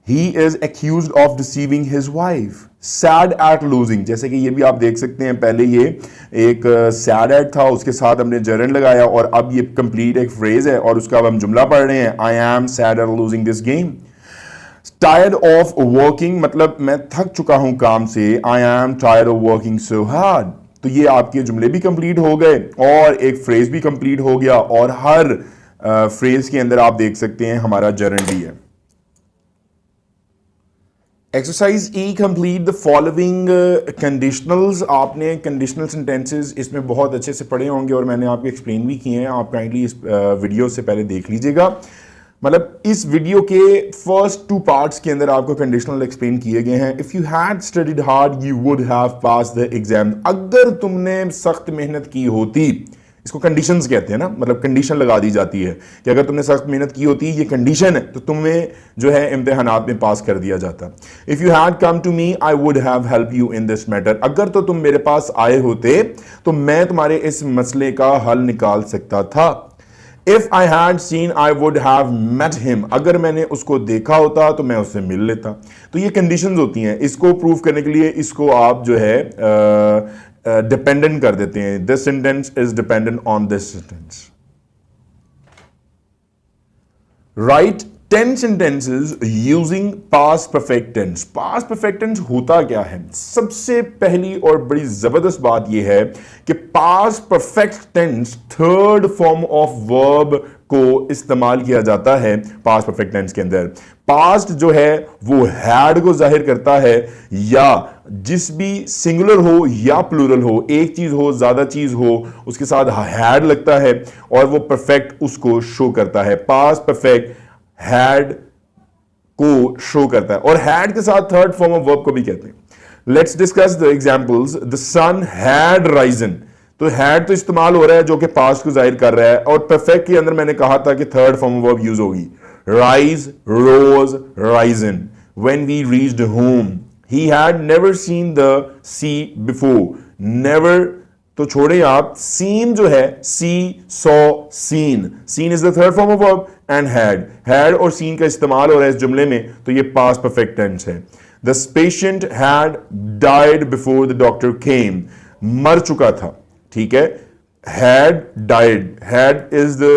he is accused of deceiving his wife. Sad at losing, जैसे कि ये भी आप देख सकते हैं, पहले ये एक sad at था, उसके साथ हमने gerund लगाया, और अब ये complete एक phrase है, और उसका अब हम जुमला पढ़ रहे हैं, I am sad at losing this game. Tired of working, मतलब मैं थक चुका हूं काम से, I am tired of working so hard. तो ये आपके जुमले भी complete हो गए, और एक phrase भी complete हो गया, और हर फ्रेज के अंदर आप देख सकते हैं हमारा जरंड भी है। Exercise E, complete the following conditionals. आपने कंडीशनल सेंटेंसेस इसमें बहुत अच्छे से पढ़े होंगे, और मैंने आपको एक्सप्लेन भी किए हैं। आप काइंडली इस वीडियो से पहले देख लीजिएगा। मतलब इस वीडियो के फर्स्ट 2 पार्ट्स के अंदर आपको कंडीशनल एक्सप्लेन किए गए हैं। If you had studied hard you would have pass the exam. अगर तुमने सख्त मेहनत की होती, इसको कंडीशंस कहते हैं ना, मतलब कंडीशन लगा दी जाती है कि अगर तुमने सख्त मेहनत की होती, ये कंडीशन है, तो तुम्हें जो है इम्तिहानात में पास कर दिया जाता। If you had come to me I would have help you in this matter. अगर तो तुम मेरे पास आए होते तो मैं तुम्हारे इस मसले का हल निकाल सकता था। If I had seen I would have met him. अगर मैंने उसको देखा होता तो मैं उससे मिल लेता। तो ये कंडीशंस होती हैं। इसको प्रूव करने के लिए इसको आप जो है डिपेंडेंट कर देते हैं। This sentence is dependent on this sentence. Right 10 sentences using past perfect tense। past perfect tense होता क्या है? सबसे पहली और बड़ी जबरदस्त बात यह है कि past perfect tense third form of verb को इस्तेमाल किया जाता है past perfect tense के अंदर। past जो है वो had को जाहिर करता है, या जिस भी सिंगुलर हो या प्लूरल हो, एक चीज हो ज्यादा चीज हो, उसके साथ had लगता है और वो perfect उसको शो करता है। past perfect had को शो करता है, और had के साथ थर्ड फॉर्म ऑफ वर्ब को भी कहते हैं। Let's discuss the examples. The sun had risen. तो हैड तो इस्तेमाल हो रहा है जो कि पास्ट को जाहिर कर रहा है, और परफेक्ट के अंदर मैंने कहा था कि third form of verb use होगी। Rise, rose, risen. When we reached home He had never seen the sea before. Never तो छोड़े आप, seen जो है see, saw, seen. Seen is the third form of verb and had. Had और seen का इस्तेमाल हो रहा है इस जुमले में, तो ये past perfect tense है. The patient had died before the doctor came. मर चुका था, ठीक है. Had died. Had is the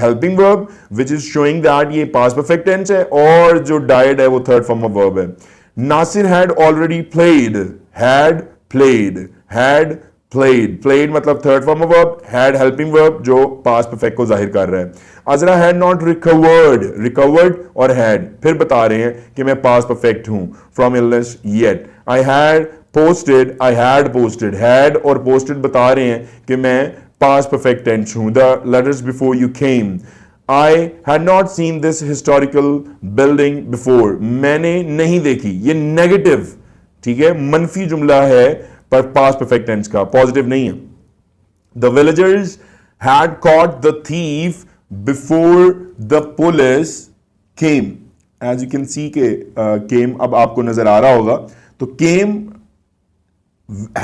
helping verb which is showing that ये past perfect tense है, और जो died है वो third form of verb है. Nasir had already played. Had played. Had played. Played मतलब third form of verb. Had helping verb जो past perfect को जाहिर कर रहा है. Azra had not recovered. Recovered और had फिर बता रहे हैं कि मैं past perfect हूं from illness yet. I had posted. I had posted. Had और posted बता रहे हैं कि मैं past perfect tense हूं. The letters before you came. I had not seen this historical building before. मैंने नहीं देखी. ये negative, ठीक है, मनफी जुमला है पर past perfect tense का, positive नहीं है. The villagers had caught the thief before the police came. As you can see के came अब आपको नजर आ रहा होगा, तो came,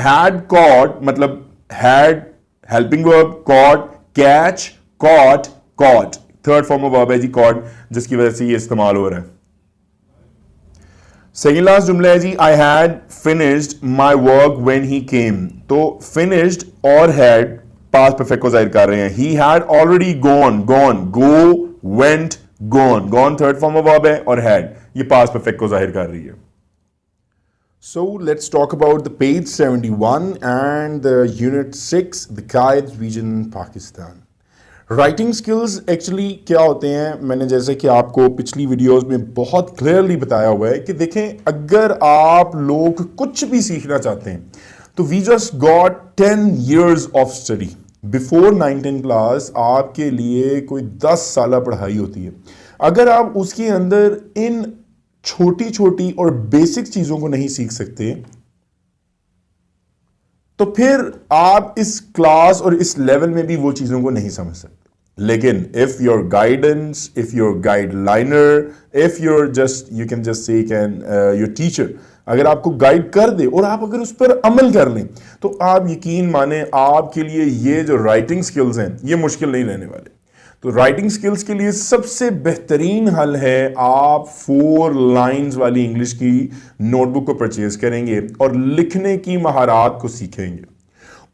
had caught मतलब had helping verb, caught, catch, caught, caught. Third form of verb है जी caught, जिसकी वजह से ये इस्तेमाल हो रहा है. सेकेंड लास्ट जुमला है जी I had finished my work when he came. तो finished और had past perfect को जाहिर कर रहे हैं. He had already gone. Gone, go, went, gone. Gone third form of verb है और had ये past perfect को जाहिर कर रही है. So let's talk about the page 71 and the unit 6, the Qaid region, Pakistan. Writing skills actually क्या होते हैं, मैंने जैसे कि आपको पिछली वीडियोस में बहुत क्लियरली बताया हुआ है कि देखें, अगर आप लोग कुछ भी सीखना चाहते हैं तो we just got 10 years of study. Before 9th class आपके लिए कोई 10 साल पढ़ाई होती है. अगर आप उसके अंदर इन छोटी छोटी और बेसिक चीजों को नहीं सीख सकते तो फिर आप इस क्लास और इस लेवल में भी वो चीजों को नहीं समझ सकते. लेकिन if your guidance, if your guideliner, if your just you can just say can your teacher अगर आपको गाइड कर दे और आप अगर उस पर अमल कर लें तो आप यकीन माने आपके लिए ये जो राइटिंग स्किल्स हैं ये मुश्किल नहीं रहने वाले. तो राइटिंग स्किल्स के लिए सबसे बेहतरीन हल है आप 4 लाइंस वाली इंग्लिश की नोटबुक को परचेज करेंगे और लिखने की महारत को सीखेंगे.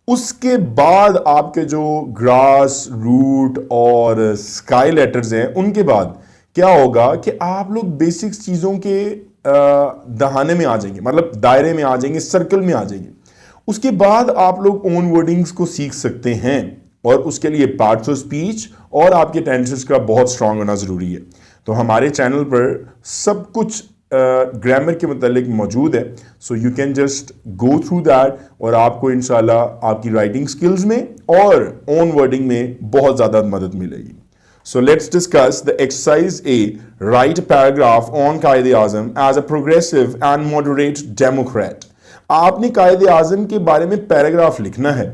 उसके बाद आपके जो ग्रास, रूट और स्काई लेटर्स हैं उनके बाद क्या होगा कि आप लोग बेसिक चीज़ों के दहाने में आ जाएंगे, मतलब दायरे में आ जाएंगे, सर्कल में आ जाएंगे. उसके बाद आप लोग ओन वर्डिंग्स को सीख सकते हैं और उसके लिए पार्ट्स ऑफ स्पीच और आपके टेंसेस का बहुत स्ट्रांग होना ज़रूरी है. तो हमारे चैनल पर सब कुछ ग्रामर के मुतालिक मौजूद है. सो you can just go through that और आपको इंशाल्लाह आपकी राइटिंग स्किल्स में और ओन वर्डिंग में बहुत ज़्यादा मदद मिलेगी. So let's discuss the exercise A. Write a paragraph on Quaid-e-Azam as a progressive and moderate Democrat. आपने कायदे आजम के बारे में पैराग्राफ लिखना है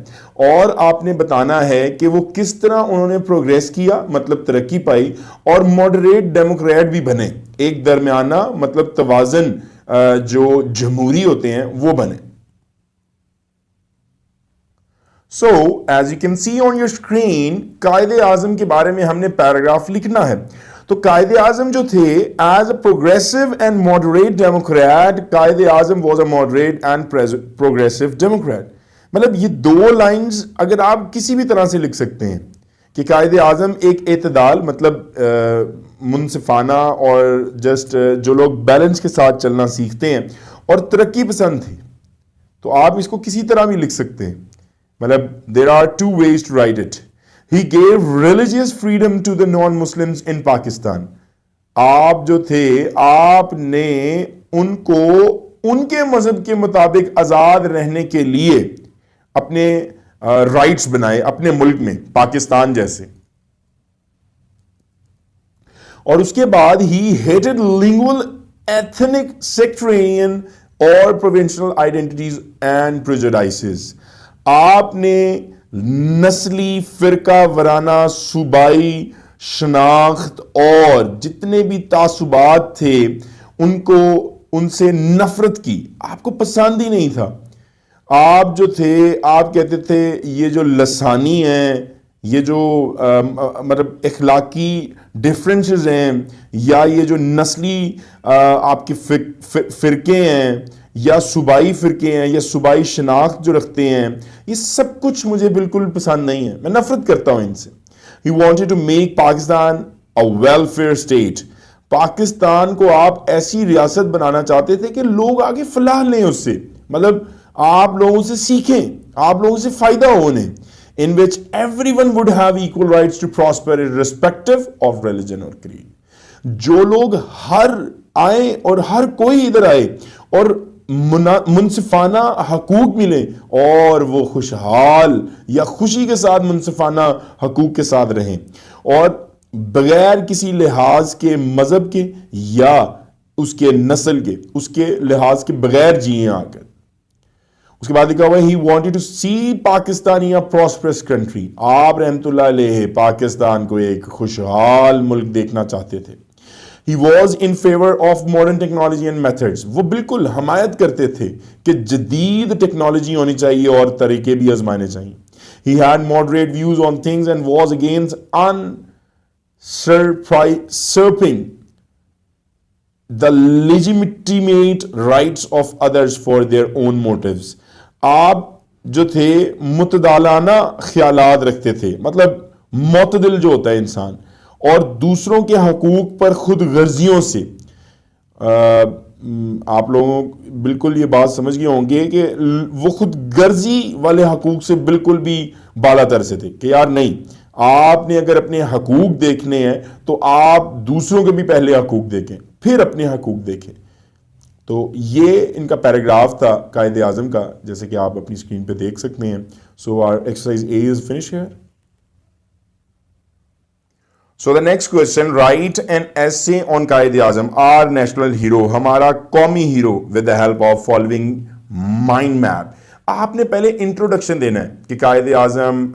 और आपने बताना है कि वो किस तरह उन्होंने प्रोग्रेस किया, मतलब तरक्की पाई, और मॉडरेट डेमोक्रेट भी बने, एक दरमियाना मतलब तवाजन जो जमहूरी होते हैं वो बने. So as you can see on your screen Quaid-e Azam के बारे में हमने पैराग्राफ लिखना है. तो कायदे आजम जो थे as a progressive and moderate democrat, Quaid-e Azam was a moderate and progressive democrat. मतलब ये 2 लाइंस अगर आप किसी भी तरह से लिख सकते हैं कि कायदे आजम एक एतदाल मतलब मुनसिफाना और जस्ट जो लोग बैलेंस के साथ चलना सीखते हैं और तरक्की पसंद थे, तो आप इसको किसी तरह भी लिख सकते हैं. मतलब there are 2 ways to write it. He gave religious freedom to the non-Muslims in Pakistan. आप जो थे आपने उनको उनके मजहब के मुताबिक आजाद रहने के लिए अपने राइट्स बनाए अपने मुल्क में, पाकिस्तान जैसे. और उसके बाद he hated lingual, ethnic, sectarian और provincial identities and prejudices. आपने नस्ली, फिरका वराना, सूबाई शनाख्त और जितने भी तासुबात थे उनको उनसे नफरत की, आपको पसंद ही नहीं था। आप जो थे, आप कहते थे ये जो लसानी है, ये जो मतलब इखलाकी डिफरेंसेस हैं, या ये जो नस्ली आपके फिरके हैं, या सूबाई फिरके हैं, या सूबाई शनाख्त जो रखते हैं, ये सब कुछ मुझे बिल्कुल पसंद नहीं है, मैं नफरत करता हूं इनसे। He wanted to make Pakistan a welfare state. Pakistan को आप ऐसी रियासत बनाना चाहते थे कि लोग आगे फलाह लें उससे, मतलब आप लोगों से सीखें, आप लोगों से फायदा हो उन्हें, in which everyone would have equal rights to prosper irrespective of religion or creed. जो लोग हर आए और हर कोई इधर आए और मुनसिफाना हकूक मिले और वो खुशहाल या खुशी के साथ मुनसिफाना हकूक के साथ रहें, और बगैर किसी लिहाज के, मजहब के या उसके नस्ल के, उसके लिहाज के बगैर जिए आकर। उसके बाद लिखा हुआ है, he wanted to see Pakistani a prosperous country. आप रहमतुल्लाह अलैह पाकिस्तान को एक खुशहाल मुल्क देखना चाहते थे। He was in favour of modern technology and methods. वो बिल्कुल हमायत करते थे कि जदीद टेक्नोलॉजी होनी चाहिए और तरीके भी आजमाने चाहिए। He had moderate views on things and was against usurping the legitimate rights of others for their own motives। आप जो थे मुतदालाना ख्यालात रखते थे, मतलब मोतदिल जो होता है इंसान, और दूसरों के हकूक पर खुद गर्जियों से, आप लोगों बिल्कुल ये बात समझ गए होंगे कि वो खुद गर्जी वाले हकूक से बिल्कुल भी बालातर से थे कि यार नहीं, आपने अगर अपने हकूक देखने हैं तो आप दूसरों के भी पहले हकूक देखें, फिर अपने हकूक देखें। तो ये इनका पैराग्राफ था कायदे आजम का, जैसे कि आप अपनी स्क्रीन पे देख सकते हैं। So our exercise A is finish here. So the next question, write an essay on Quaid-e Azam, our national hero, हमारा कौमी hero, with the help of following mind map. आपने पहले इंट्रोडक्शन देना है कि कायदे आजम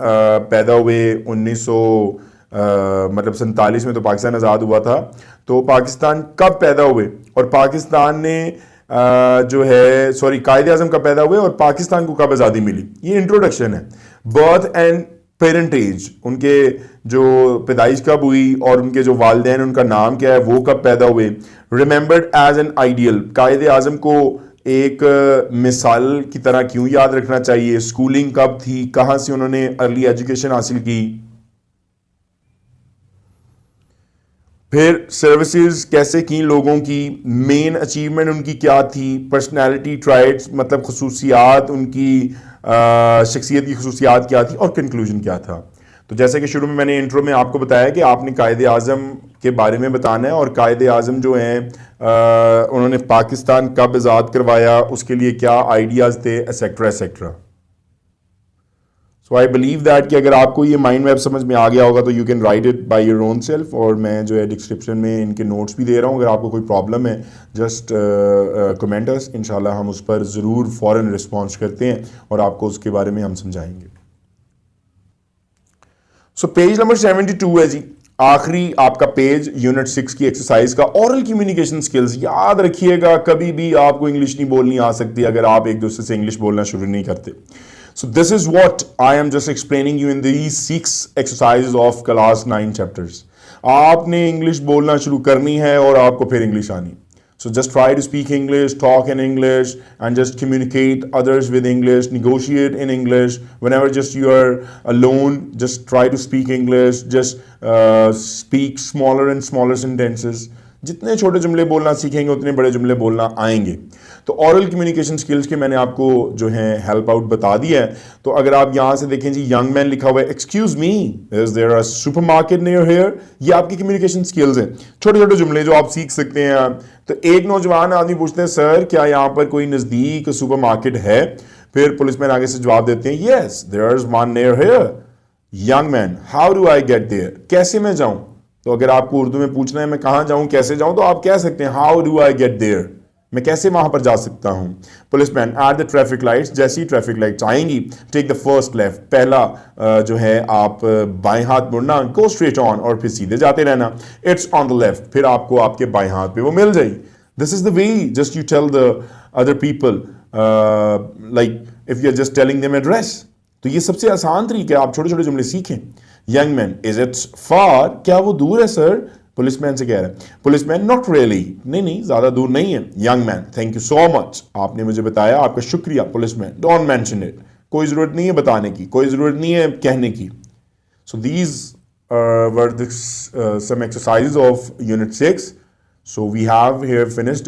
पैदा हुए 1900 मतलब 47 में तो पाकिस्तान आज़ाद हुआ था, तो पाकिस्तान कब पैदा हुए और पाकिस्तान ने जो है सॉरी कायदे आजम कब पैदा हुए और पाकिस्तान को कब आज़ादी मिली, ये इंट्रोडक्शन है। बर्थ एंड पेरेंटेज, उनके जो पैदाइश कब हुई और उनके जो वालिदैन उनका नाम क्या है, वो कब पैदा हुए। रिमेंबर्ड एज एन आइडियल, कायदे आजम को एक मिसाल की तरह क्यों याद रखना चाहिए। स्कूलिंग कब थी, कहां से उन्होंने अर्ली एजुकेशन हासिल की। फिर सर्विसेज कैसे की लोगों की, मेन अचीवमेंट उनकी क्या थी, पर्सनैलिटी ट्राइट्स मतलब खसूसियात उनकी, शख्सियत की खसूसियात क्या थी, और कंक्लूजन क्या था। तो जैसे कि शुरू में मैंने इंट्रो में आपको बताया कि आपने कायदे आज़म के बारे में बताना है और कायदे आज़म जो हैं उन्होंने पाकिस्तान कब आज़ाद करवाया, उसके लिए क्या आइडियाज़ थे, et cetera et cetera. So I believe that कि अगर आपको ये माइंड मैप समझ में आ गया होगा तो you can write it by your own self, और मैं जो है डिस्क्रिप्शन में इनके नोट्स भी दे रहा हूँ। अगर आपको कोई प्रॉब्लम है जस्ट कमेंट अस, इंशाल्लाह हम उस पर ज़रूर फ़ौरन रिस्पॉन्स करते हैं और आपको उसके बारे में हम समझाएंगे। सो पेज नंबर 72 है जी, आखिरी आपका पेज यूनिट 6 की एक्सरसाइज का, ओरल कम्युनिकेशन स्किल्स। याद रखिएगा कभी भी आपको इंग्लिश नहीं बोलनी आ सकती अगर आप एक दूसरे से इंग्लिश बोलना शुरू नहीं करते। So this is what I am just explaining you in these 6 exercises of class 9 chapters. आपने इंग्लिश बोलना शुरू करनी है और आपको फिर इंग्लिश आनी। So just try to speak English, talk in English, and just communicate others with English, negotiate in English. Whenever just you are alone, just try to speak English, just speak smaller and smaller sentences. जितने छोटे जुमले बोलना सीखेंगे उतने बड़े जुमले बोलना आएंगे। तो ऑरल कम्युनिकेशन स्किल्स के मैंने आपको जो है हेल्प आउट बता दिया है। तो अगर आप यहाँ से देखें जी, यंग मैन लिखा हुआ है, excuse me, is there a supermarket near here. ये आपकी कम्युनिकेशन स्किल्स हैं, छोटे छोटे जुमले जो आप सीख सकते हैं। तो एक नौजवान आदमी पूछते हैं, सर क्या यहाँ पर कोई नज़दीक सुपरमार्केट है? फिर पुलिसमैन आगे से जवाब देते हैं, yes there is one near here. Young man, how do I get there, कैसे मैं जाऊं? तो अगर आपको उर्दू में पूछना है मैं कहां जाऊं, कैसे जाऊं, तो आप कह सकते हैं how do I get there, मैं कैसे वहां पर जा सकता हूं। Policeman, at the traffic lights, जैसी ही ट्रैफिक लाइट्स आएंगी, टेक द फर्स्ट लेफ्ट, पहला जो है आप बाएं हाथ मुड़ना, गो स्ट्रेट ऑन और फिर सीधे जाते रहना, इट्स ऑन द लेफ्ट, फिर आपको आपके बाएं हाथ पे वो मिल जाएगी। This is the way just you tell the other people, like if you're just telling them address. तो ये सबसे आसान तरीका है, आप छोटे छोटे जुमले सीखें. यंग मैन, इज इट फार, क्या वो दूर है सर? पुलिसमैन से कह रहा है. पुलिसमैन, नॉट रियली, नहीं नहीं ज्यादा दूर नहीं है. Young man, thank you so much, आपने मुझे बताया, आपका शुक्रिया. पुलिसमैन, डोंट मेंशन इट, कोई जरूरत नहीं है बताने की, कोई जरूरत नहीं है कहने की. So these were some exercises of Unit 6. So we have here finished